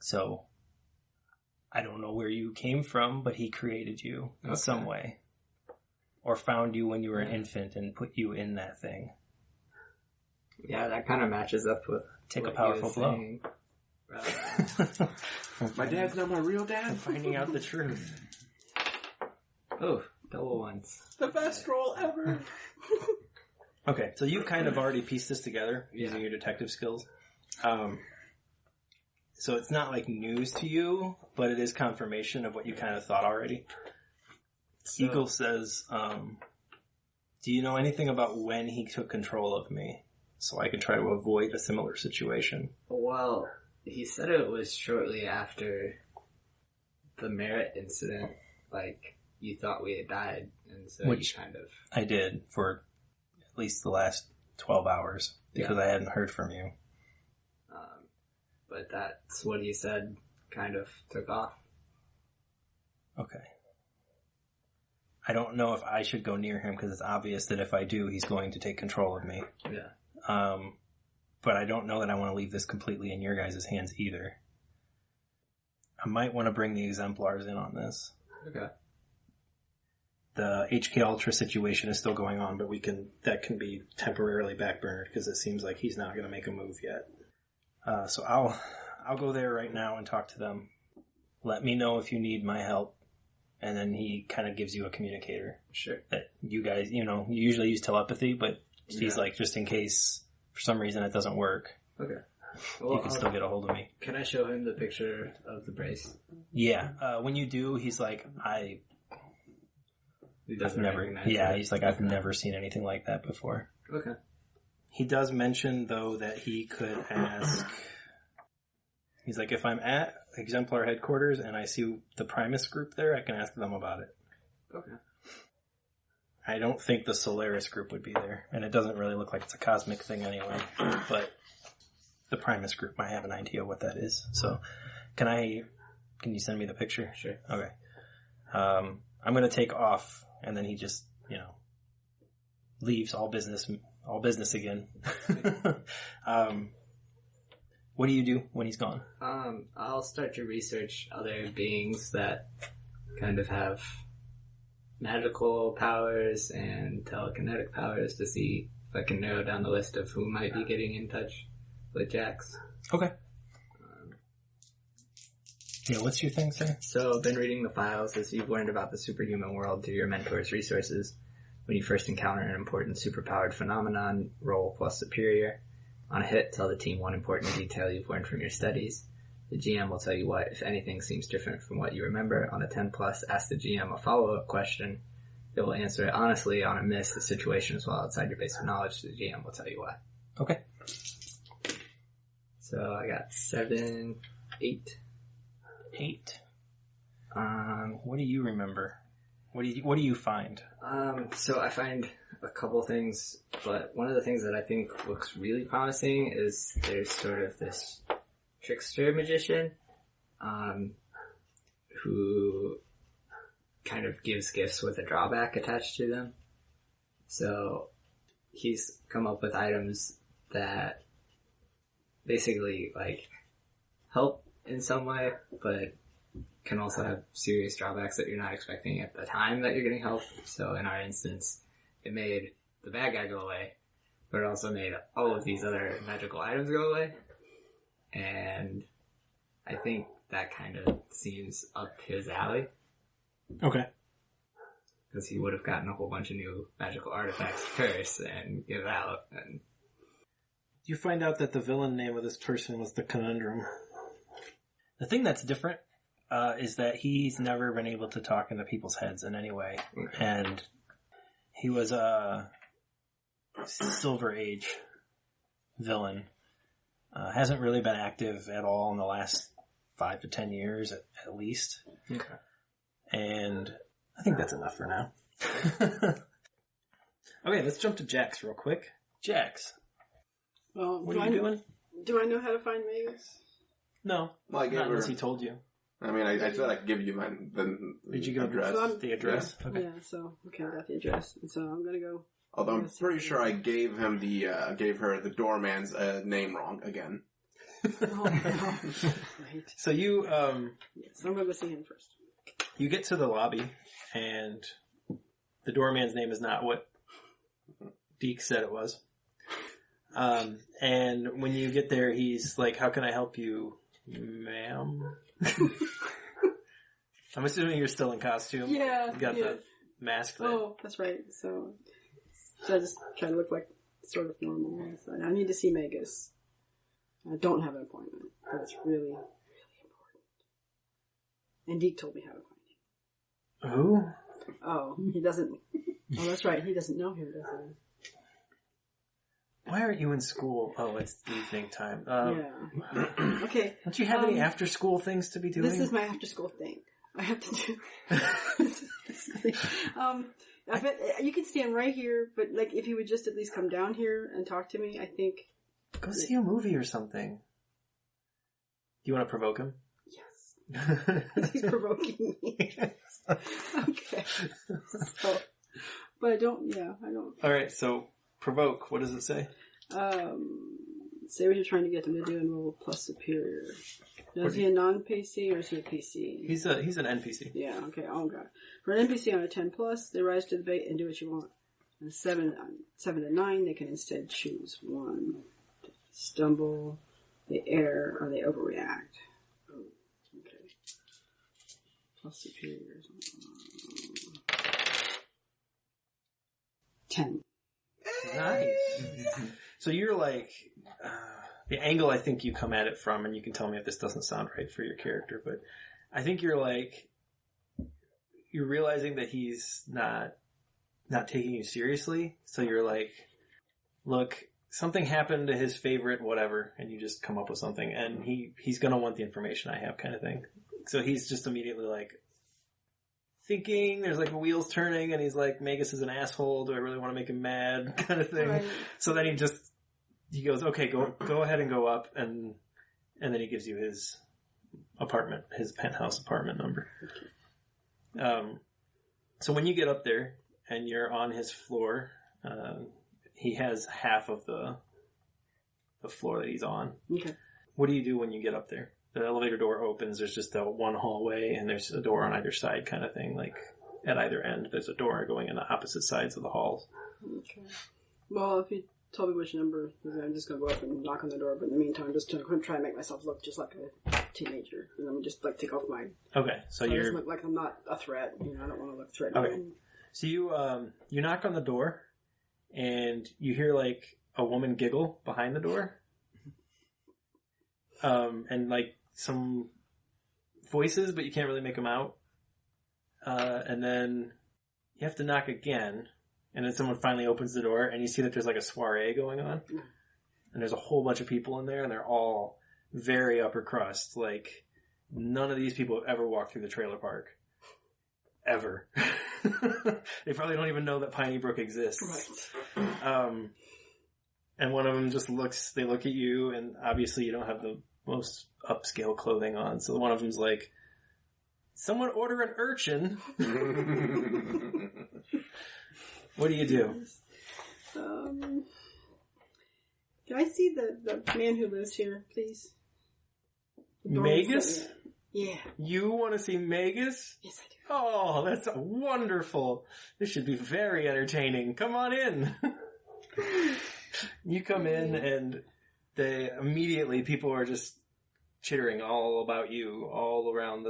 So, I don't know where you came from, but he created you in some way. Or found you when you were an infant and put you in that thing. Yeah, that kind of matches up with Take a what powerful he was blow. saying. My dad's not my real dad? Finding out the truth. Oh, double ones. The best roll ever. Okay, so you've kind of already pieced this together using your detective skills. So it's not like news to you, but it is confirmation of what you kind of thought already. So, Eagle says, do you know anything about when he took control of me? So I can try to avoid a similar situation. well, he said it was shortly after the Merit incident. Like, you thought we had died, and so Which you kind of... I did for at least the last 12 hours, because I hadn't heard from you. But that's what he said kind of took off. Okay. I don't know if I should go near him, because it's obvious that if I do, he's going to take control of me. Yeah. But I don't know that I want to leave this completely in your guys' hands either. I might want to bring the exemplars in on this. Okay. The HK Ultra situation is still going on, but that can be temporarily backburnered because it seems like he's not going to make a move yet. So I'll go there right now and talk to them. Let me know if you need my help. And then he kind of gives you a communicator. Sure. That you guys, you usually use telepathy, but he's like, just in case for some reason it doesn't work. Okay. Well, You can still get a hold of me. Can I show him the picture of the brace? Yeah. When you do, he's like, He doesn't recognize it. he's like, I've never seen anything like that before. Okay. He does mention, though, that he could ask... He's like, if I'm at Exemplar headquarters and I see the Primus group there, I can ask them about it. Okay. I don't think the Solaris group would be there, and it doesn't really look like it's a cosmic thing anyway, but the Primus group might have an idea what that is. So, can you send me the picture? Sure. Okay. I'm going to take off, and then he just, leaves all business again. What do you do when he's gone? I'll start to research other beings that kind of have magical powers and telekinetic powers to see if I can narrow down the list of who might be getting in touch with Jax. Okay. Yeah, what's your thing, sir? So I've been reading the files as you've learned about the superhuman world through your mentor's resources. When you first encounter an important superpowered phenomenon, roll plus superior. On a hit, tell the team one important detail you've learned from your studies. The GM will tell you what, if anything, seems different from what you remember. On a 10+, ask the GM a follow-up question. They will answer it honestly. On a miss, the situation is well outside your base of knowledge. The GM will tell you why. Okay. So I got 7, 8. 8. What do you remember? What do you find? So I find a couple things, but one of the things that I think looks really promising is there's sort of this trickster magician, who kind of gives gifts with a drawback attached to them. So he's come up with items that basically like help in some way, but can also have serious drawbacks that you're not expecting at the time that you're getting help. So in our instance, it made the bad guy go away, but it also made all of these other magical items go away. And I think that kind of seems up his alley. Okay. Because he would have gotten a whole bunch of new magical artifacts to curse and give out. And You find out that the villain name of this person was the Conundrum. The thing that's different is that he's never been able to talk into people's heads in any way. And he was a Silver Age villain. Hasn't really been active at all in the last 5 to 10 years at least. okay. And I think that's enough for now. Okay, let's jump to Jax real quick. Jax, Well, what are you doing? Do I know how to find Magus? No, Well, I gave not her. unless he told you. I mean, I said I could give you the Did you go address. So the address? Okay. Yeah, so, okay, I got the address. And so I'm gonna go. Although I'm pretty sure I gave him gave her the doorman's name wrong again. Oh, no. Right. So you Yes, I'm gonna go see him first. you get to the lobby, and the doorman's name is not what Deke said it was. And when you get there, he's like, "How can I help you, ma'am?" I'm assuming you're still in costume. Yeah. You got yeah. the mask there. Oh, that's right. So I just try to look like sort of normal. So I need to see Magus. I don't have an appointment, but it's really, really important. And Deke told me how to find him. Who? Oh, he doesn't. Oh, that's right. He doesn't know him, does he? Why aren't you in school? Oh, it's evening time. Yeah. Okay. Don't you have any after-school things to be doing? This is my after-school thing. I have to do. I bet you can stand right here, but like if he would just at least come down here and talk to me, I think. Go see a movie or something. Do you want to provoke him? Yes. He's provoking me. Okay. So, but I don't. Alright, so provoke. What does it say? Say what you're trying to get them to do and roll plus superior. Now, is he a non-PC or is he a PC? He's an NPC. Yeah, okay, oh god. For an NPC on a 10 plus, they rise to the bait and do what you want. On 7 to 9, they can instead choose one. Stumble, they err, or they overreact. Oh, okay. Plus superior. 10. Nice. So you're like, the angle I think you come at it from, and you can tell me if this doesn't sound right for your character, but I think you're like, you're realizing that he's not taking you seriously. So you're like, look, something happened to his favorite whatever, and you just come up with something, and he's gonna want the information I have kind of thing. So he's just immediately like, thinking, there's like wheels turning, and he's like, Magus is an asshole, do I really want to make him mad, kind of thing. Right. So then he goes, okay, go ahead and go up, and then he gives you his apartment, his penthouse apartment number. So when you get up there, and you're on his floor, he has half of the floor that he's on. Okay. What do you do when you get up there? The elevator door opens, there's just that one hallway, and there's a door on either side kind of thing. Like, at either end, there's a door going in the opposite sides of the halls. Okay. Well, if you told me which number, I'm just going to go up and knock on the door, but in the meantime, I'm just going to try and make myself look just like a teenager. And then just, like, take off my... Okay, so you're... I just look like I'm not a threat. You know, I don't want to look threatening. Okay. So you knock on the door, and you hear, like, a woman giggle behind the door. And, like, some voices, but you can't really make them out. And then you have to knock again, and then someone finally opens the door, and you see that there's like a soiree going on. And there's a whole bunch of people in there, and they're all very upper crust. Like, none of these people have ever walked through the trailer park. Ever. They probably don't even know that Piney Brook exists. Right. And one of them just they look at you, and obviously you don't have the most upscale clothing on. So one of them's like, someone order an urchin. What do you do? Can Can I see the man who lives here, please? Magus? Yeah. You want to see Magus? Yes, I do. Oh, that's wonderful. This should be very entertaining. Come on in. You come in and immediately people are just chittering all about you all around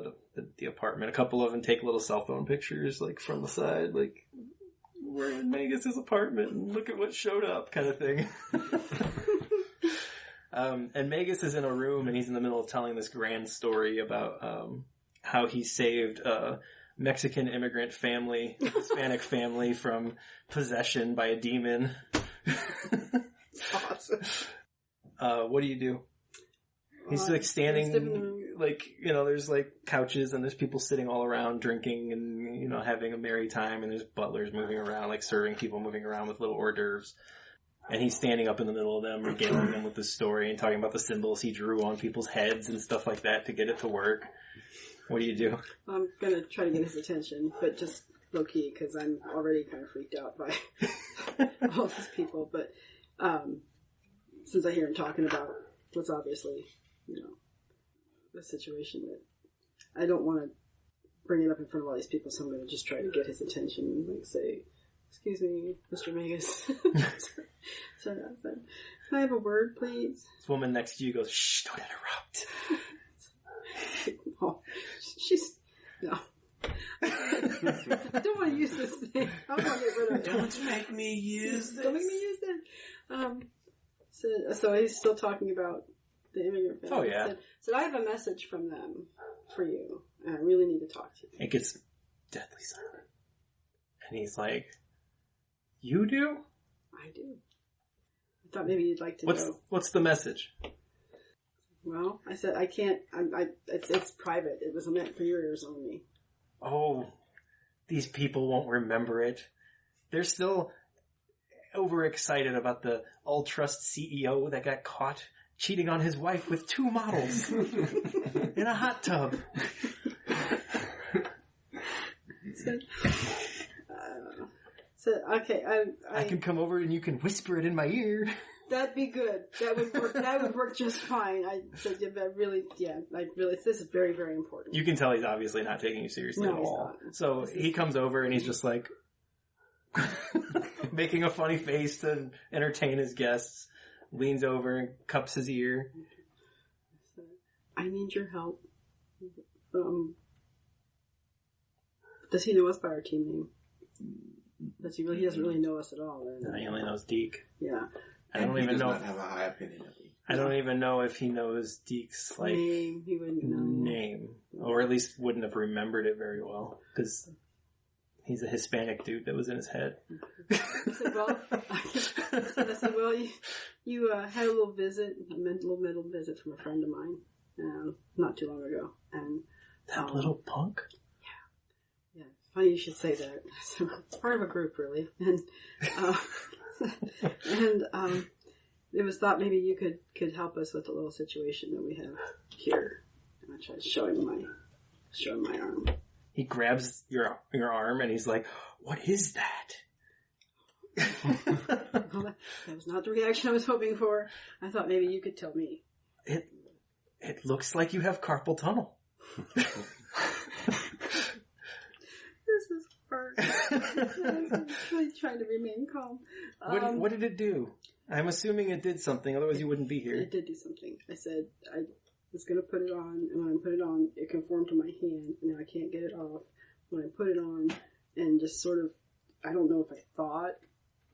the apartment. A couple of them take little cell phone pictures like from the side, like we're in Magus's apartment and look at what showed up kind of thing. And Magus is in a room and he's in the middle of telling this grand story about how he saved a Mexican immigrant family, Hispanic family from possession by a demon. Awesome. What do you do? He's like standing, like, there's like couches and there's people sitting all around drinking and, having a merry time, and there's butlers moving around, like serving people moving around with little hors d'oeuvres. And he's standing up in the middle of them, regaling them with the story and talking about the symbols he drew on people's heads and stuff like that to get it to work. What do you do? I'm gonna try to get his attention, but just low key, because I'm already kind of freaked out by all these people. But since I hear him talking about what's obviously, the situation, that I don't want to bring it up in front of all these people, so I'm going to just try to get his attention and like say, "Excuse me, Mr. Magus." Sorry, I said, "Can I have a word, please?" This woman next to you goes, "Shh, don't interrupt." Oh, she's no. I don't want to use this thing. I want to get rid of it. Don't make me use this. Don't make me use that. So he's still talking about the immigrant family. Oh, yeah. Said, I have a message from them for you, and I really need to talk to you. It gets deadly silent. And he's like, "You do?" I do. I thought maybe you'd like to know. What's the message? Well, I said, I can't, it's private. It was meant for your ears only. Oh, these people won't remember it. They're still overexcited about the All-Trust CEO that got caught cheating on his wife with 2 models in a hot tub. So, okay, I can come over and you can whisper it in my ear. That'd be good. That would work. That would work just fine. I said, this is very, very important. You can tell he's obviously not taking you seriously at all. So he comes over and he's just like making a funny face to entertain his guests. Leans over and cups his ear. I need your help. Does he know us by our team name? He doesn't really know us at all. No, he only knows Deke. Yeah. I don't even know. Have a high opinion of Deke. I don't even know if he knows Deke's name. He wouldn't know. Name, or at least wouldn't have remembered it very well because he's a Hispanic dude that was in his head. I said, well, you had a little visit, a little visit from a friend of mine, not too long ago, and that little punk. Yeah. Funny you should say that. So, it's part of a group, really, and it was thought maybe you could help us with the little situation that we have here. And I tried to show him my arm. He grabs your arm and he's like, "What is that?" Well, that was not the reaction I was hoping for. I thought maybe you could tell me. It looks like you have carpal tunnel. This is hard. I'm really trying to remain calm. What did it do? I'm assuming it did something, otherwise you wouldn't be here. It did do something. I said I was going to put it on, and when I put it on, it conformed to my hand, and now I can't get it off. When I put it on, and just sort of, I don't know if I thought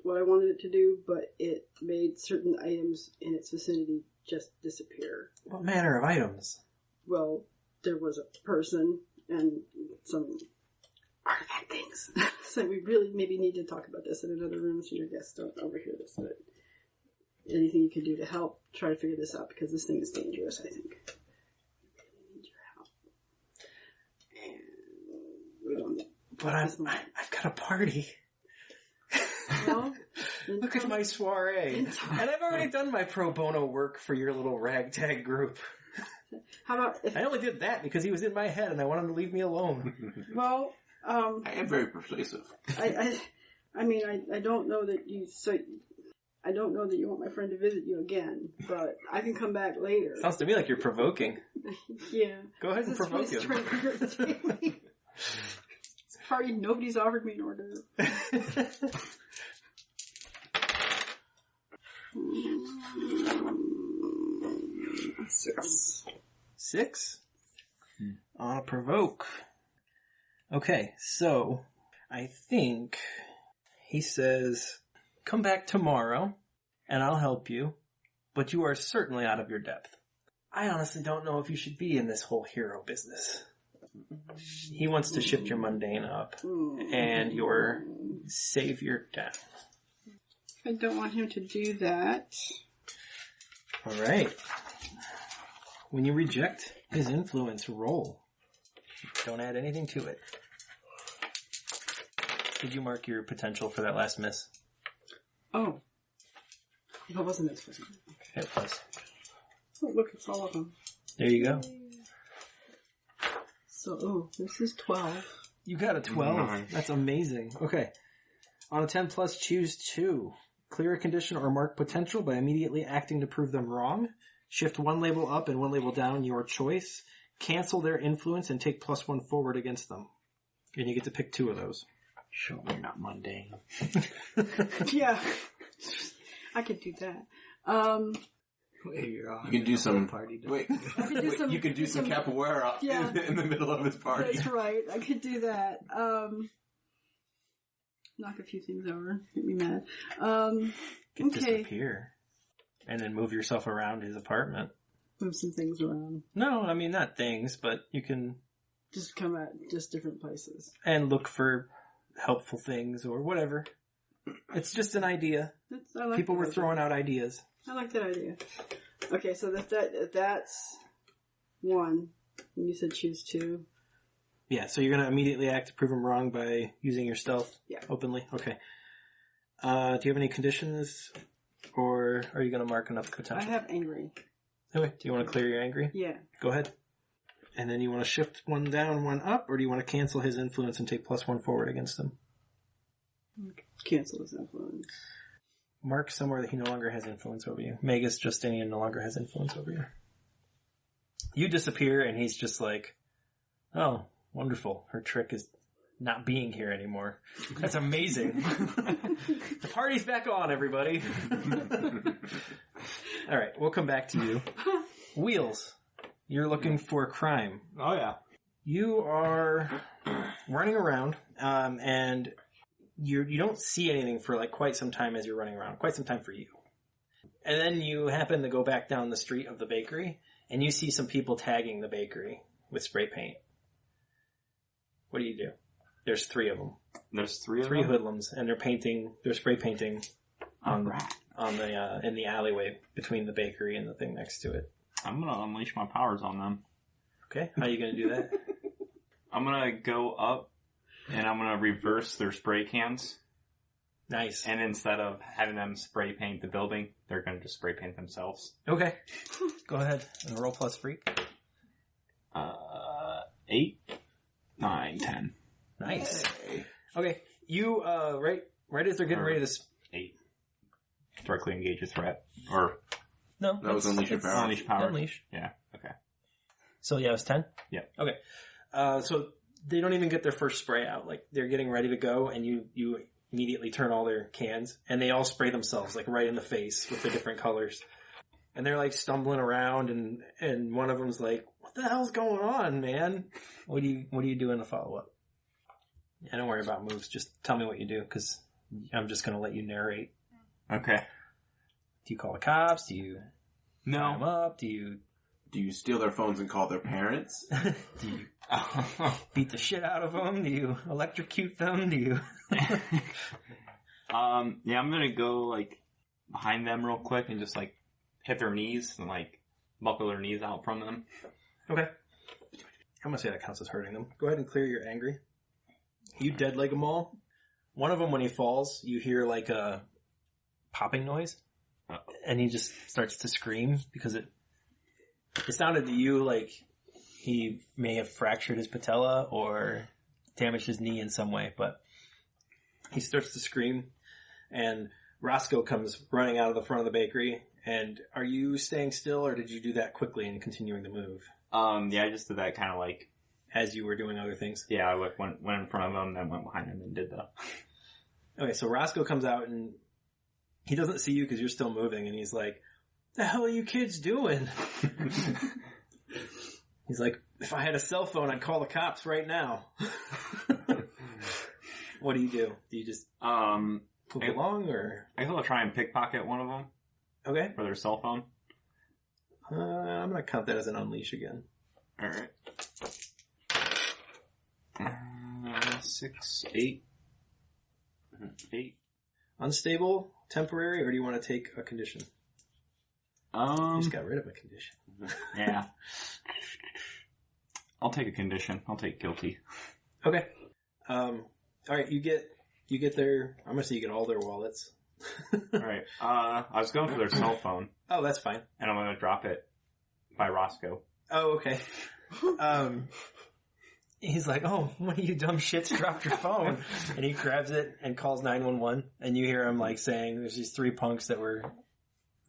what I wanted it to do, but it made certain items in its vicinity just disappear. What manner of items? Well, there was a person and some artifact things. So we really maybe need to talk about this in another room so your guests don't overhear this, but anything you can do to help try to figure this out, because this thing is dangerous, I think. I need your help. And we don't. But I've got a party. Well, look at my soiree. And I've already done my pro bono work for your little ragtag group. How about if... I only did that because he was in my head and I wanted him to leave me alone. Well, I am very persuasive. I mean, I don't know that you... So, I don't know that you want my friend to visit you again, but I can come back later. Sounds to me like you're provoking. Yeah. Go ahead and provoke This is him. trying to irritate me. Sorry, nobody's offered me an order. 6. 6? On a provoke. Okay, so I think he says, come back tomorrow and I'll help you, but you are certainly out of your depth. I honestly don't know if you should be in this whole hero business. He wants to shift your mundane up and your savior down. I don't want him to do that. Alright. When you reject his influence, roll. Don't add anything to it. Did you mark your potential for that last miss? Oh. That wasn't this one. Okay, it was. Oh, look, it's all of them. There you go. So, this is 12. You got a 12. Nice. That's amazing. Okay. On a 10 plus, choose 2. Clear a condition or mark potential by immediately acting to prove them wrong. Shift one label up and one label down, your choice. Cancel their influence and take +1 forward against them. And you get to pick 2 of those. Sure, we're not mundane. Yeah. I could do that. You can do some party. Wait, some- you can do some capoeira Yeah. in the middle of his party. That's right. I could do that. Knock a few things over. Get me mad. You can Okay. disappear. And then move yourself around his apartment. Move some things around. No, I mean, not things, but you can... Just come at just different places. And look for helpful things or whatever. It's just an idea. I like People that were idea. throwing out ideas. I like that idea. Okay, so that's 1. And you said choose 2. Yeah, so you're going to immediately act to prove him wrong by using your stealth Yeah. openly? Okay. Do you have any conditions? Or are you going to mark enough I potential? have angry. Okay, do you want to clear your angry? Yeah. Go ahead. And then you want to shift one down, one up, or do you want to cancel his influence and take +1 forward against him? Cancel his influence. Mark somewhere that he no longer has influence over you. Magus Justinian no longer has influence over you. You disappear and he's just like, oh, wonderful. Her trick is not being here anymore. That's amazing. The party's back on, everybody. Alright, we'll come back to you. Wheels. You're looking for crime. Oh yeah. You are running around, and you don't see anything for like quite some time as you're running around. Quite some time for you. And then you happen to go back down the street of the bakery, and you see some people tagging the bakery with spray paint. What do? There's 3 of them. There's 3 of 3 them? hoodlums, and they're spray painting on the in the alleyway between the bakery and the thing next to it. I'm gonna unleash my powers on them. Okay, how are you gonna do that? I'm gonna go up and I'm gonna reverse their spray cans. Nice. And instead of having them spray paint the building, they're gonna just spray paint themselves. Okay. Go ahead and roll plus freak. 8, 9, 10. Nice. Okay, you, right as they're getting ready to... 8. Directly engage a threat. Or No. That was unleash your power. unleash power. Unleash. Yeah, okay. So yeah, it was 10? Yeah. Okay. So they don't even get their first spray out. Like, they're getting ready to go, and you immediately turn all their cans, and they all spray themselves, like, right in the face with the different colors. And they're, like, stumbling around, and one of them's like, what the hell's going on, man? What do you do in the follow-up? Yeah, don't worry about moves. Just tell me what you do, because I'm just going to let you narrate. Okay. Do you call the cops? Do you tie them No. up? Do you steal their phones and call their parents? do you beat the shit out of them? Do you electrocute them? Do you... Yeah, I'm gonna go, like, behind them real quick and just, like, hit their knees and, like, buckle their knees out from them. Okay. I'm gonna say that counts as hurting them. Go ahead and clear your angry. You dead leg them all. One of them, when he falls, you hear, like, a popping noise. And he just starts to scream because it sounded to you like he may have fractured his patella or damaged his knee in some way, but he starts to scream, and Roscoe comes running out of the front of the bakery. And are you staying still, or did you do that quickly and continuing to move? Yeah, I just did that kind of like... As you were doing other things? Yeah, I went in front of him, then went behind him and did the... Okay, so Roscoe comes out and he doesn't see you because you're still moving, and he's like, "The hell are you kids doing?" He's like, "If I had a cell phone, I'd call the cops right now." What do? Do you just move along, or? I guess I'll try and pickpocket one of them. Okay. For their cell phone. I'm gonna count that as an unleash again. Alright. 6, 8. 8. Unstable, temporary, or do you want to take a condition? You just got rid of a condition. Yeah. I'll take a condition. I'll take guilty. Okay. Alright, you get their, I'm gonna say you get all their wallets. Alright, I was going for their cell phone. Oh, that's fine. And I'm gonna drop it by Roscoe. Oh, okay. He's like, "Oh, one of you dumb shits dropped your phone." And he grabs it and calls 911. And you hear him like saying, "There's these 3 punks that were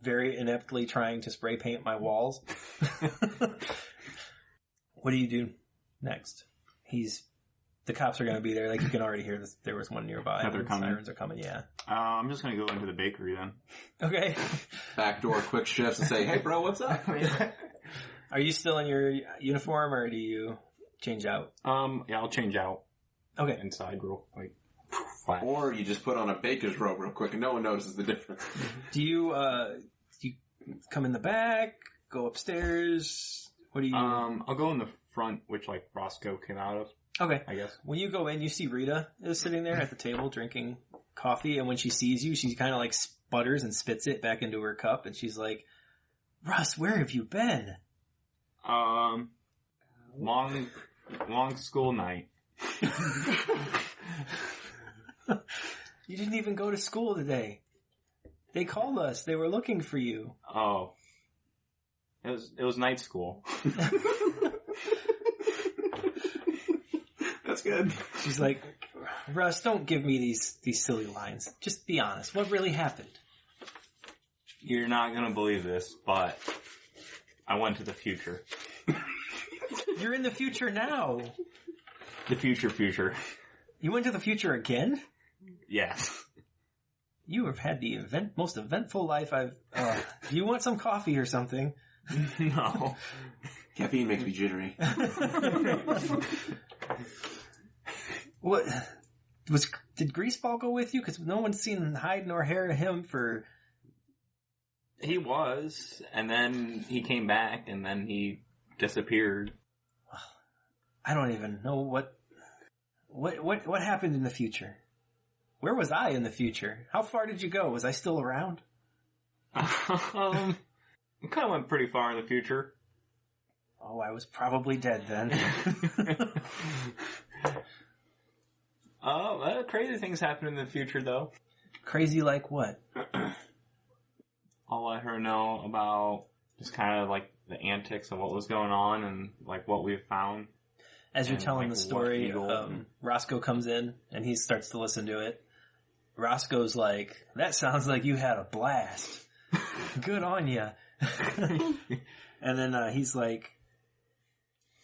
very ineptly trying to spray paint my walls." What do you do next? The cops are going to be there. Like, you can already hear this. There was one nearby. Yeah, they're coming. Sirens are coming, yeah. I'm just going to go into the bakery then. Okay. Backdoor quick shifts and say, "Hey bro, what's up?" Are you still in your uniform, or do you change out? Yeah, I'll change out. Okay. Inside real quick. Flash. Or you just put on a baker's robe real quick and no one notices the difference. Do you come in the back, go upstairs? What do you... I'll go in the front, which like Roscoe came out of. Okay. I guess. When you go in, you see Rita is sitting there at the table drinking coffee, and when she sees you, she kind of like sputters and spits it back into her cup, and she's like, "Russ, where have you been?" Long school night. You didn't even go to school today. They called us. They were looking for you. Oh. It was night school. That's good. She's like, "Russ, don't give me these silly lines. Just be honest. What really happened?" You're not gonna believe this, but I went to the future. You're in the future now. The future. You went to the future again? Yes. You have had the most eventful life I've... do you want some coffee or something? No. Caffeine makes me jittery. What? Did Greaseball go with you? Because no one's seen hide nor hair of him for... He was, and then he came back, and then he disappeared. I don't even know what happened in the future. Where was I in the future? How far did you go? Was I still around? We kind of went pretty far in the future. Oh, I was probably dead then. Crazy things happen in the future, though. Crazy like what? I'll let her know about just kind of like the antics of what was going on and like what we've found. As you're telling the story, Roscoe comes in and he starts to listen to it. Roscoe's like, "That sounds like you had a blast. Good on ya." And then he's like,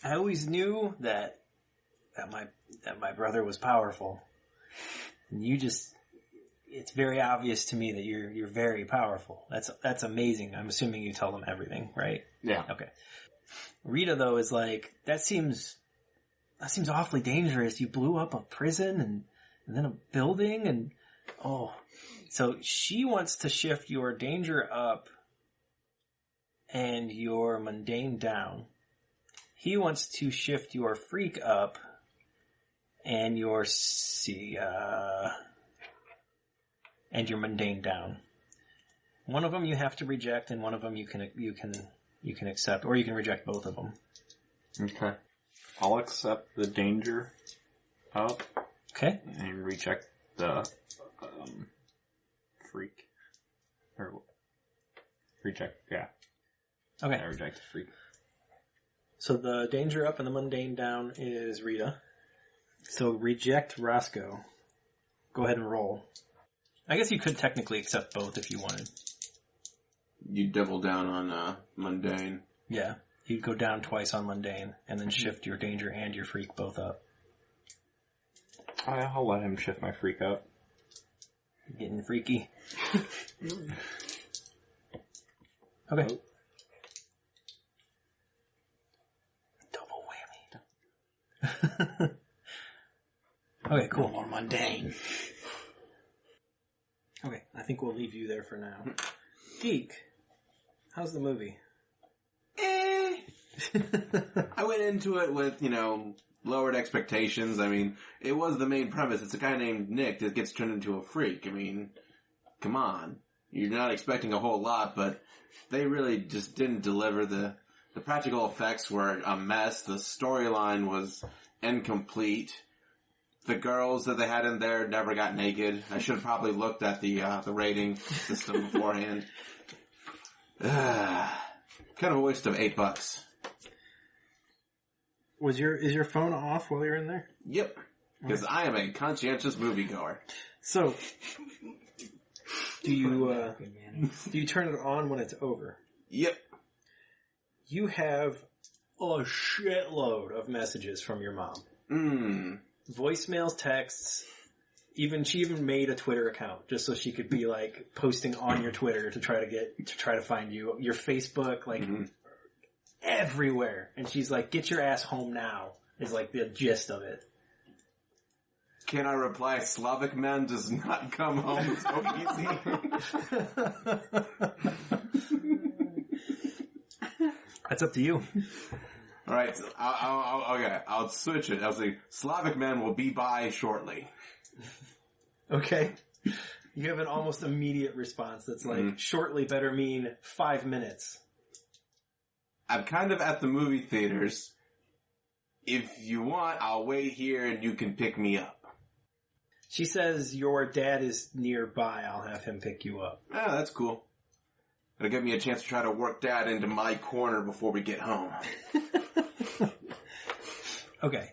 "I always knew that my brother was powerful. And it's very obvious to me that you're very powerful. That's amazing." I'm assuming you tell them everything, right? Yeah. Okay. Rita though is like, that seems awfully dangerous. You blew up a prison and then a building and so she wants to shift your danger up and your mundane down. He wants to shift your freak up and your mundane down. One of them you have to reject, and one of them you can accept, or you can reject both of them. Okay. I'll accept the danger up. Okay. And reject the freak. Or reject, yeah. Okay. I reject the freak. So the danger up and the mundane down is Rita. So reject Roscoe. Go ahead and roll. I guess you could technically accept both if you wanted. You double down on mundane. Yeah. You'd go down twice on mundane, and then shift your danger and your freak both up. I'll let him shift my freak up. Getting freaky. Okay. Double whammy. Okay, cool. More mundane. Okay, I think we'll leave you there for now. Geek, how's the movie? I went into it with, lowered expectations. I mean, it was the main premise. It's a guy named Nick that gets turned into a freak. I mean, come on. You're not expecting a whole lot, but they really just didn't deliver. The practical effects were a mess. The storyline was incomplete. The girls that they had in there never got naked. I should have probably looked at the rating system beforehand. Kind of a waste of $8. Is your phone off while you're in there? Yep. Because I am a conscientious moviegoer. So, do you turn it on when it's over? Yep. You have a shitload of messages from your mom. Voicemails, texts. She even made a Twitter account just so she could be like posting on your Twitter to try to find you. Your Facebook, everywhere. And she's like, "Get your ass home now," is like the gist of it. Can I reply, Slavic man does not come home so easy? That's up to you. Alright, so I'll switch it. I'll say, Slavic man will be by shortly. Okay. You have an almost immediate response that's like, shortly better mean 5 minutes. I'm kind of at the movie theaters. If you want, I'll wait here and you can pick me up. She says your dad is nearby. I'll have him pick you up. Ah, that's cool. It'll give me a chance to try to work Dad into my corner before we get home. Okay.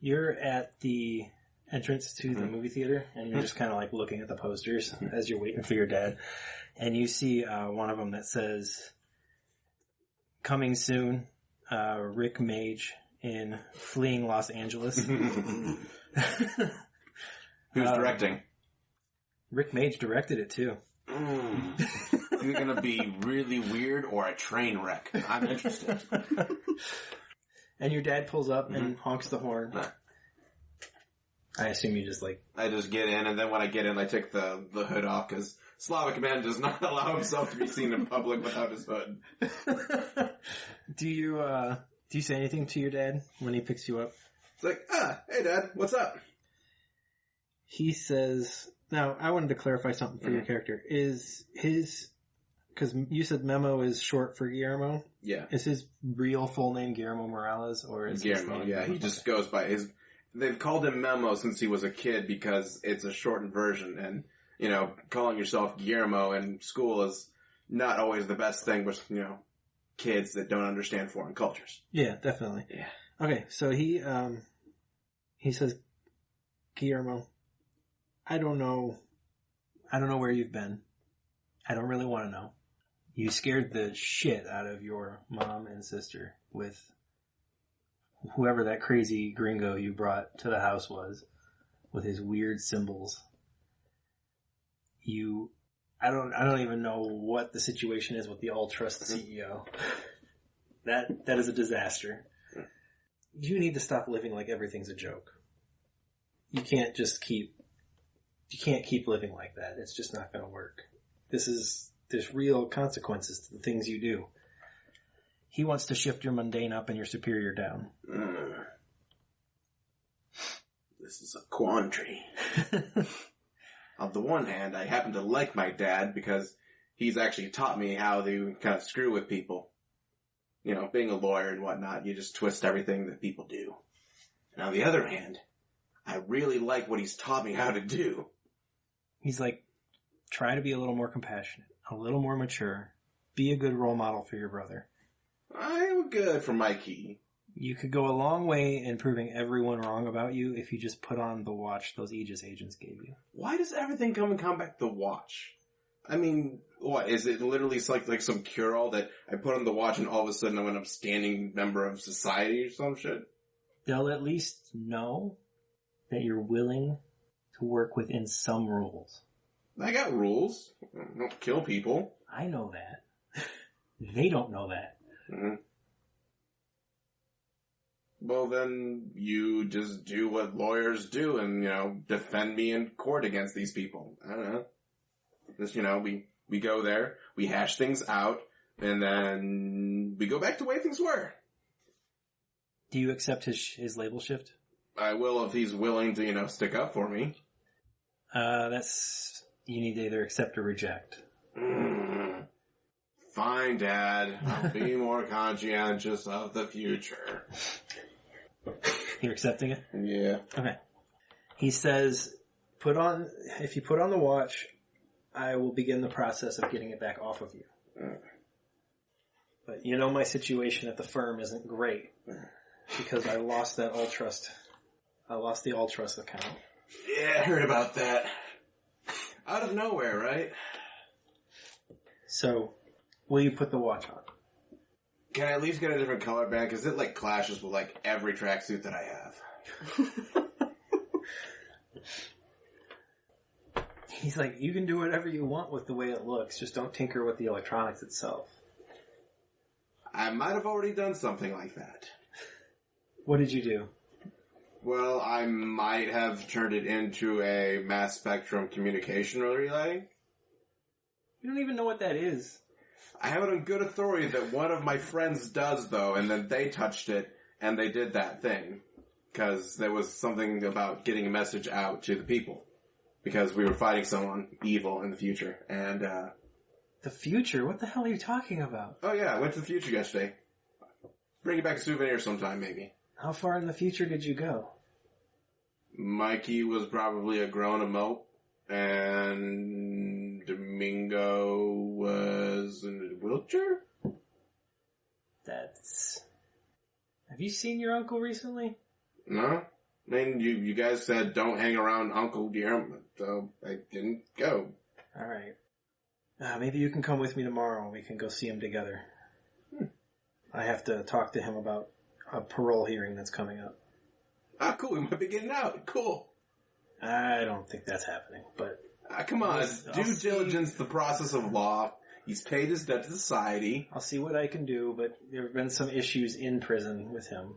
You're at the entrance to the movie theater, and you're just kind of like looking at the posters as you're waiting for your dad. And you see one of them that says, "Coming soon, Rick Mage in Fleeing Los Angeles." Who's directing? Rick Mage directed it too. Is it going to be really weird or a train wreck? I'm interested. And your dad pulls up and honks the horn. I assume you just I just get in, and then when I get in, I take the hood off, because Slavic man does not allow himself to be seen in public without his hood. Do you say anything to your dad when he picks you up? It's like, hey Dad, what's up? He says, now I wanted to clarify something for your character. Because you said Memo is short for Guillermo? Yeah. Is his real full name Guillermo Morales, or is Guillermo, yeah, he just goes by they've called him Memo since he was a kid because it's a shortened version, and, calling yourself Guillermo in school is not always the best thing with, kids that don't understand foreign cultures. Yeah, definitely. Yeah. Okay, so he says, Guillermo, I don't know where you've been. I don't really want to know. You scared the shit out of your mom and sister with whoever that crazy gringo you brought to the house was, with his weird symbols. I don't even know what the situation is with the All Trust CEO. That is a disaster. You need to stop living like everything's a joke. You can't keep living like that. It's just not going to work. There's real consequences to the things you do. He wants to shift your mundane up and your superior down. This is a quandary. On the one hand, I happen to like my dad because he's actually taught me how to kind of screw with people. Being a lawyer and whatnot, you just twist everything that people do. And on the other hand, I really like what he's taught me how to do. He's like, try to be a little more compassionate, a little more mature, be a good role model for your brother. I'm good for Mikey. You could go a long way in proving everyone wrong about you if you just put on the watch those Aegis agents gave you. Why does everything come back to the watch? I mean, what, is it literally like some cure-all that I put on the watch and all of a sudden I'm an upstanding member of society or some shit? They'll at least know that you're willing to work within some rules. I got rules. I don't kill people. I know that. They don't know that. Mm-hmm. Well, then you just do what lawyers do and, defend me in court against these people. I don't know. Just, we go there, we hash things out, and then we go back to the way things were. Do you accept his label shift? I will if he's willing to, stick up for me. You need to either accept or reject. Fine, Dad. I'll be more conscientious of the future. You're accepting it? Yeah. Okay. He says, if you put on the watch, I will begin the process of getting it back off of you. But my situation at the firm isn't great because I lost that All-Trust. I lost the All-Trust account. Yeah, I heard about that. Out of nowhere, right? So, will you put the watch on? Can I at least get a different color band? Because it, clashes with, every tracksuit that I have. He's like, you can do whatever you want with the way it looks. Just don't tinker with the electronics itself. I might have already done something like that. What did you do? Well, I might have turned it into a mass spectrum communication relay. You don't even know what that is. I have it on good authority that one of my friends does, though, and then they touched it, and they did that thing. Because there was something about getting a message out to the people. Because we were fighting someone evil in the future, and, The future? What the hell are you talking about? Oh yeah, I went to the future yesterday. Bring you back a souvenir sometime, maybe. How far in the future did you go? Mikey was probably a grown adult, and Domingo was in a wheelchair? Have you seen your uncle recently? No. I mean, you guys said don't hang around Uncle Guillermo, so I didn't go. Alright. Maybe you can come with me tomorrow and we can go see him together. I have to talk to him about a parole hearing that's coming up. Ah, cool, we might be getting out. Cool. I don't think that's happening, but... come on, due diligence, the process of law. He's paid his debt to society. I'll see what I can do, but there have been some issues in prison with him.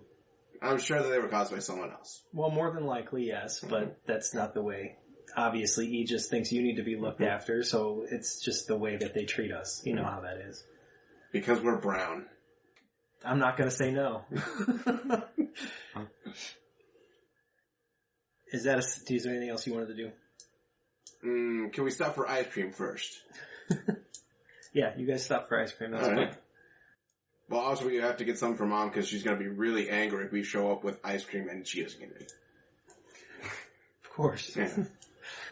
I'm sure that they were caused by someone else. Well, more than likely, yes, but that's not the way. Obviously, he just thinks you need to be looked after, so it's just the way that they treat us. You know how that is. Because we're brown. I'm not going to say no. Is there anything else you wanted to do? Can we stop for ice cream first? Yeah, you guys stop for ice cream. That's right. good. Well, also we have to get some for Mom because she's going to be really angry if we show up with ice cream and she doesn't get it. Of course. Yeah.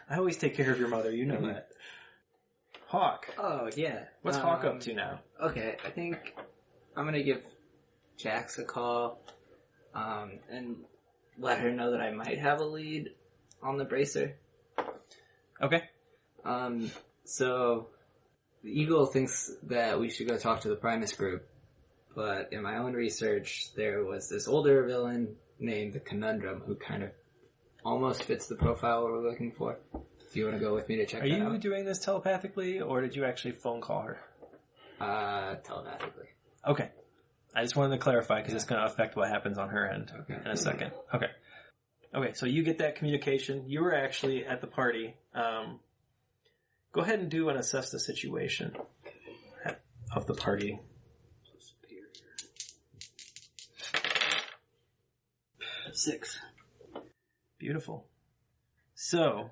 I always take care of your mother. You know that. Hawk. Oh, yeah. What's Hawk up to now? Okay, I think I'm going to give Jax a call and let her know that I might have a lead on the bracer. Okay. So the Eagle thinks that we should go talk to the Primus group, but in my own research, there was this older villain named the Conundrum who kind of almost fits the profile we're looking for. If you want to go with me to check that out. Are you doing this telepathically, or did you actually phone call her? Telepathically. Okay. I just wanted to clarify because it's going to affect what happens on her end in a second. Okay. Okay, so you get that communication. You were actually at the party. Go ahead and do an assess the situation of the party. 6. Beautiful. So,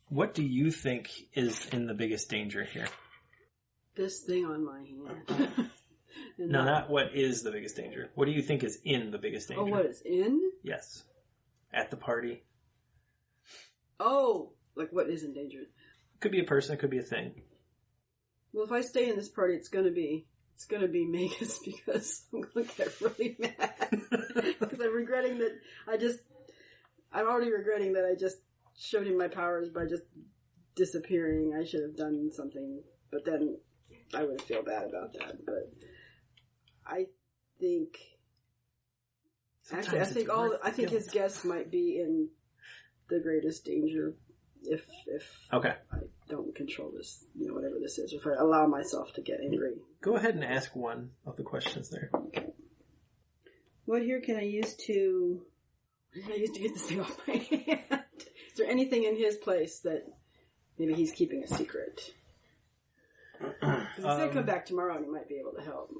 what do you think is in the biggest danger here? This thing on my hand. No, not what is the biggest danger. What do you think is in the biggest danger? Oh, what is in? Yes. At the party. Oh, like what is in danger? Could be a person, it could be a thing. Well, if I stay in this party, it's it's going to be Magus because I'm going to get really mad. Because I'm regretting that I'm already regretting that I just showed him my powers by just disappearing. I should have done something, but then I would feel bad about that. But I think, actually, I think his guests might be in the greatest danger if Okay. I don't control this, whatever this is, if I allow myself to get angry. Go ahead and ask one of the questions there. Okay. What here can I use to get this thing off my hand? Is there anything in his place that maybe he's keeping a secret? He's going to come back tomorrow and he might be able to help.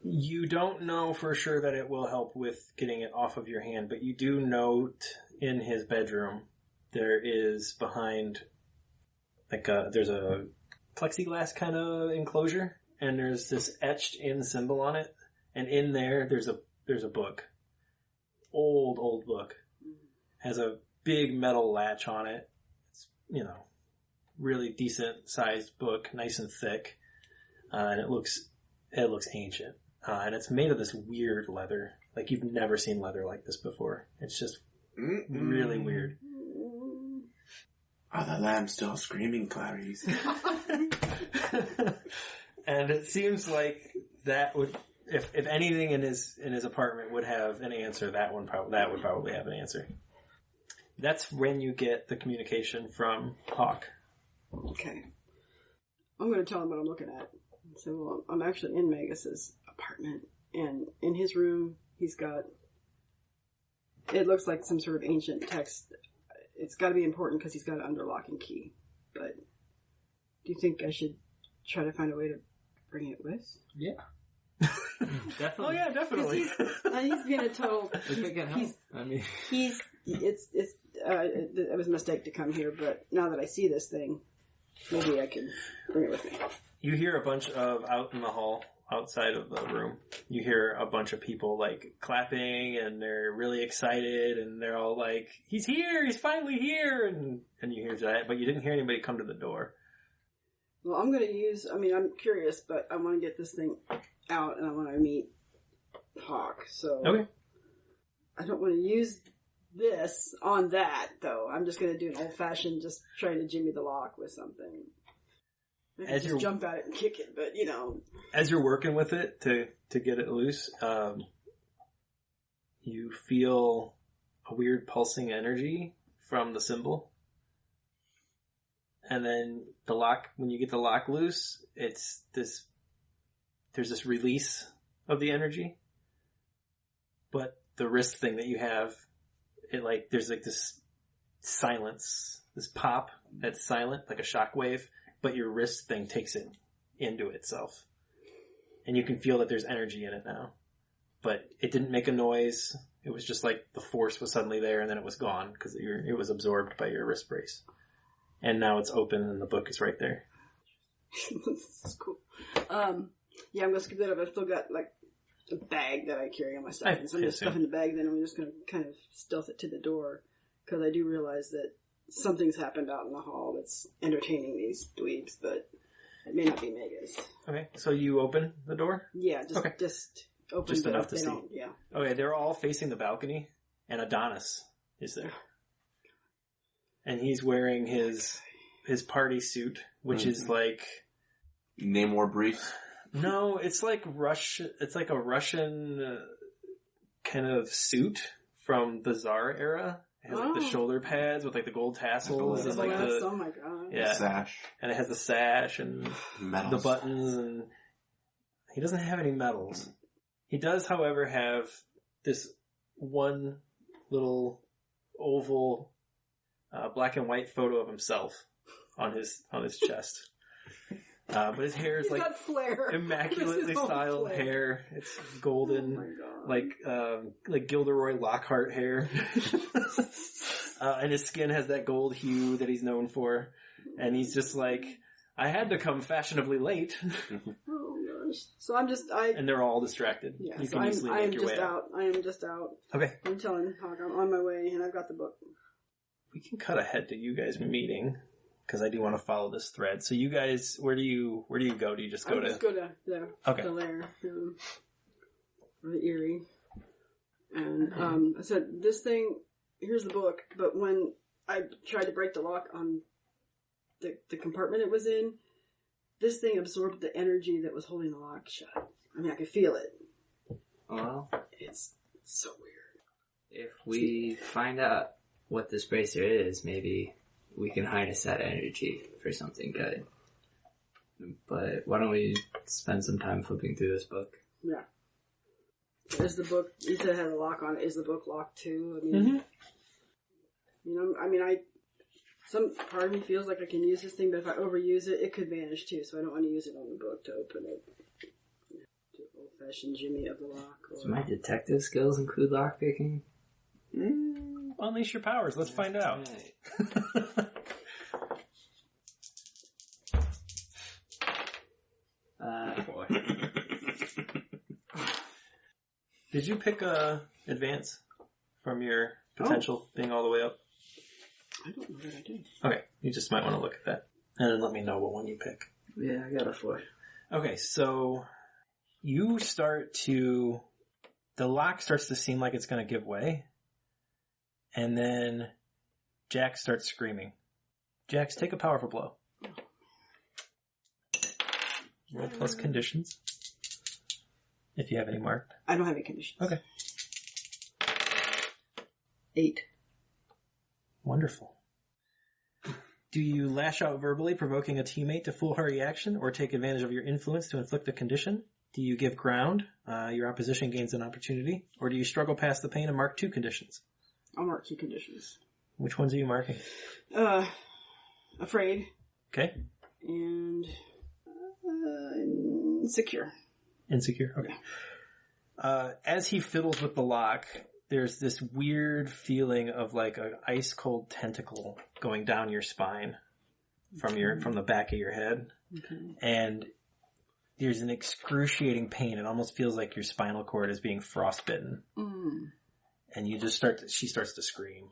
You don't know for sure that it will help with getting it off of your hand, but you do note in his bedroom there is behind, there's a plexiglass kind of enclosure, and there's this etched in symbol on it, and in there there's a book. Old book. Has a big metal latch on it. It's, really decent sized book, nice and thick, and it looks ancient. And it's made of this weird leather. Like you've never seen leather like this before. It's just really weird. Are the lambs still screaming, Clarice? And it seems like that would, if anything in his apartment would have an answer, that would probably have an answer. That's when you get the communication from Hawk. Okay. I'm going to tell him what I'm looking at. So well, I'm actually in Magus's apartment, and in his room, he's got, it looks like some sort of ancient text. It's got to be important because he's got an under lock and key. But do you think I should try to find a way to bring it with? Yeah. Definitely. Oh yeah, definitely. He's being a total. It was a mistake to come here, but now that I see this thing, maybe I can bring it with me. You hear a bunch of, out in the hall, outside of the room, you hear a bunch of people like clapping and they're really excited and they're all like, he's here, he's finally here, and you hear that, but you didn't hear anybody come to the door. Well, I'm I'm curious, but I want to get this thing out and I want to meet Hawk, so. Okay. I don't want to use this on that, though. I'm just going to do an old-fashioned, just trying to jimmy the lock with something. As you jump at it and kick it, but As you're working with it to get it loose, you feel a weird pulsing energy from the symbol. And then when you get the lock loose, there's this release of the energy. But the wrist thing that you have, there's this silence, this pop that's silent, like a shockwave. But your wrist thing takes it into itself. And you can feel that there's energy in it now. But it didn't make a noise. It was just like the force was suddenly there and then it was gone because it was absorbed by your wrist brace. And now it's open and the book is right there. This is cool. I'm going to skip that up. I've still got a bag that I carry on my stuff. So I'm going to stuff in the bag, then I'm just going to kind of stealth it to the door. Because I do realize that something's happened out in the hall that's entertaining these dweebs, but it may not be Magus. Okay, so you open the door? Yeah, just open just enough to see. Yeah. Okay, they're all facing the balcony, and Adonis is there. And he's wearing his party suit, which is like... Namor briefs? No, it's like a Russian kind of suit from the Tsar era. It has the shoulder pads with the gold tassels and oh my god. Sash. And it has the sash and medals. The buttons, and he doesn't have any medals. He does, however, have this one little oval black and white photo of himself on his chest. But his hair is got flair. Immaculately styled hair. It's golden, like Gilderoy Lockhart hair. And his skin has that gold hue that he's known for. And he's just like, I had to come fashionably late. Oh gosh. So and they're all distracted. Yeah, you can easily make your way out. I am just out. Okay. I'm telling Hawk I'm on my way and I've got the book. We can cut ahead to you guys meeting. because I do want to follow this thread. So you guys, where do you go? Do you just go to? Just go to the lair, or the Erie, and I said, "This thing, here's the book." But when I tried to break the lock on the compartment it was in, this thing absorbed the energy that was holding the lock shut. I mean, I could feel it. Well, it's so weird. If we find out what this bracer is, maybe we can harness that energy for something good. But why don't we spend some time flipping through this book? Yeah. Is the book, you said it had a lock on it, is the book locked too? I mean, you know, I mean, some part of me feels like I can use this thing, but if I overuse it, it could vanish too, so I don't want to use it on the book to open it. Old-fashioned jimmy of the lock. Does my detective skills include lockpicking? Unleash your powers. Let's find out. Right. Boy. Did you pick advance from your potential being all the way up? I don't know that I did. Okay, you just might want to look at that. And then let me know what one you pick. Yeah, I got a 4. Okay, so you the lock starts to seem like it's going to give way. And then Jax starts screaming. Jax, take a powerful blow. Roll plus conditions. If you have any marked. I don't have any conditions. Okay. 8. Wonderful. Do you lash out verbally, provoking a teammate to foolhardy action, or take advantage of your influence to inflict a condition? Do you give ground? Your opposition gains an opportunity. Or do you struggle past the pain and mark 2 conditions? I'll mark 2 conditions. Which ones are you marking? Afraid. Okay. And insecure. Insecure? Okay. As he fiddles with the lock, there's this weird feeling of like an ice cold tentacle going down your spine from the back of your head. Okay. And there's an excruciating pain. It almost feels like your spinal cord is being frostbitten. Mm. And you just she starts to scream.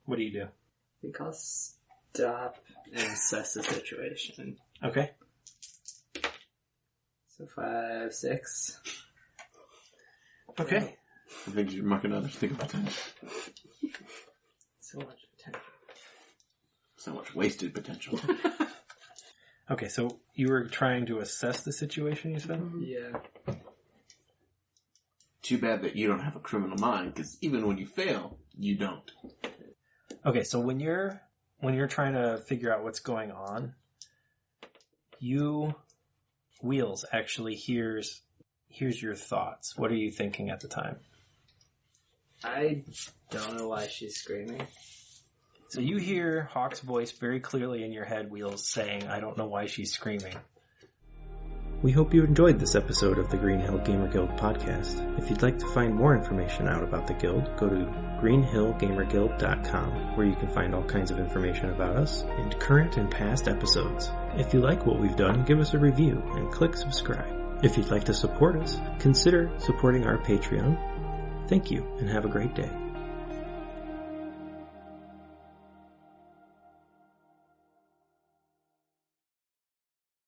What do you do? I think I'll stop and assess the situation. Okay. So 5, 6. Okay. I think you're mucking others think about that. So much potential. So much wasted potential. Okay, so you were trying to assess the situation, you said? Yeah. Too bad that you don't have a criminal mind, because even when you fail, you don't. Okay, so when you're trying to figure out what's going on, Wheels actually hears your thoughts. What are you thinking at the time? I don't know why she's screaming. So you hear Hawk's voice very clearly in your head, Wheels, saying, I don't know why she's screaming. We hope you enjoyed this episode of the Green Hill Gamer Guild podcast. If you'd like to find more information out about the guild, go to greenhillgamerguild.com, where you can find all kinds of information about us and current and past episodes. If you like what we've done, give us a review and click subscribe. If you'd like to support us, consider supporting our Patreon. Thank you and have a great day.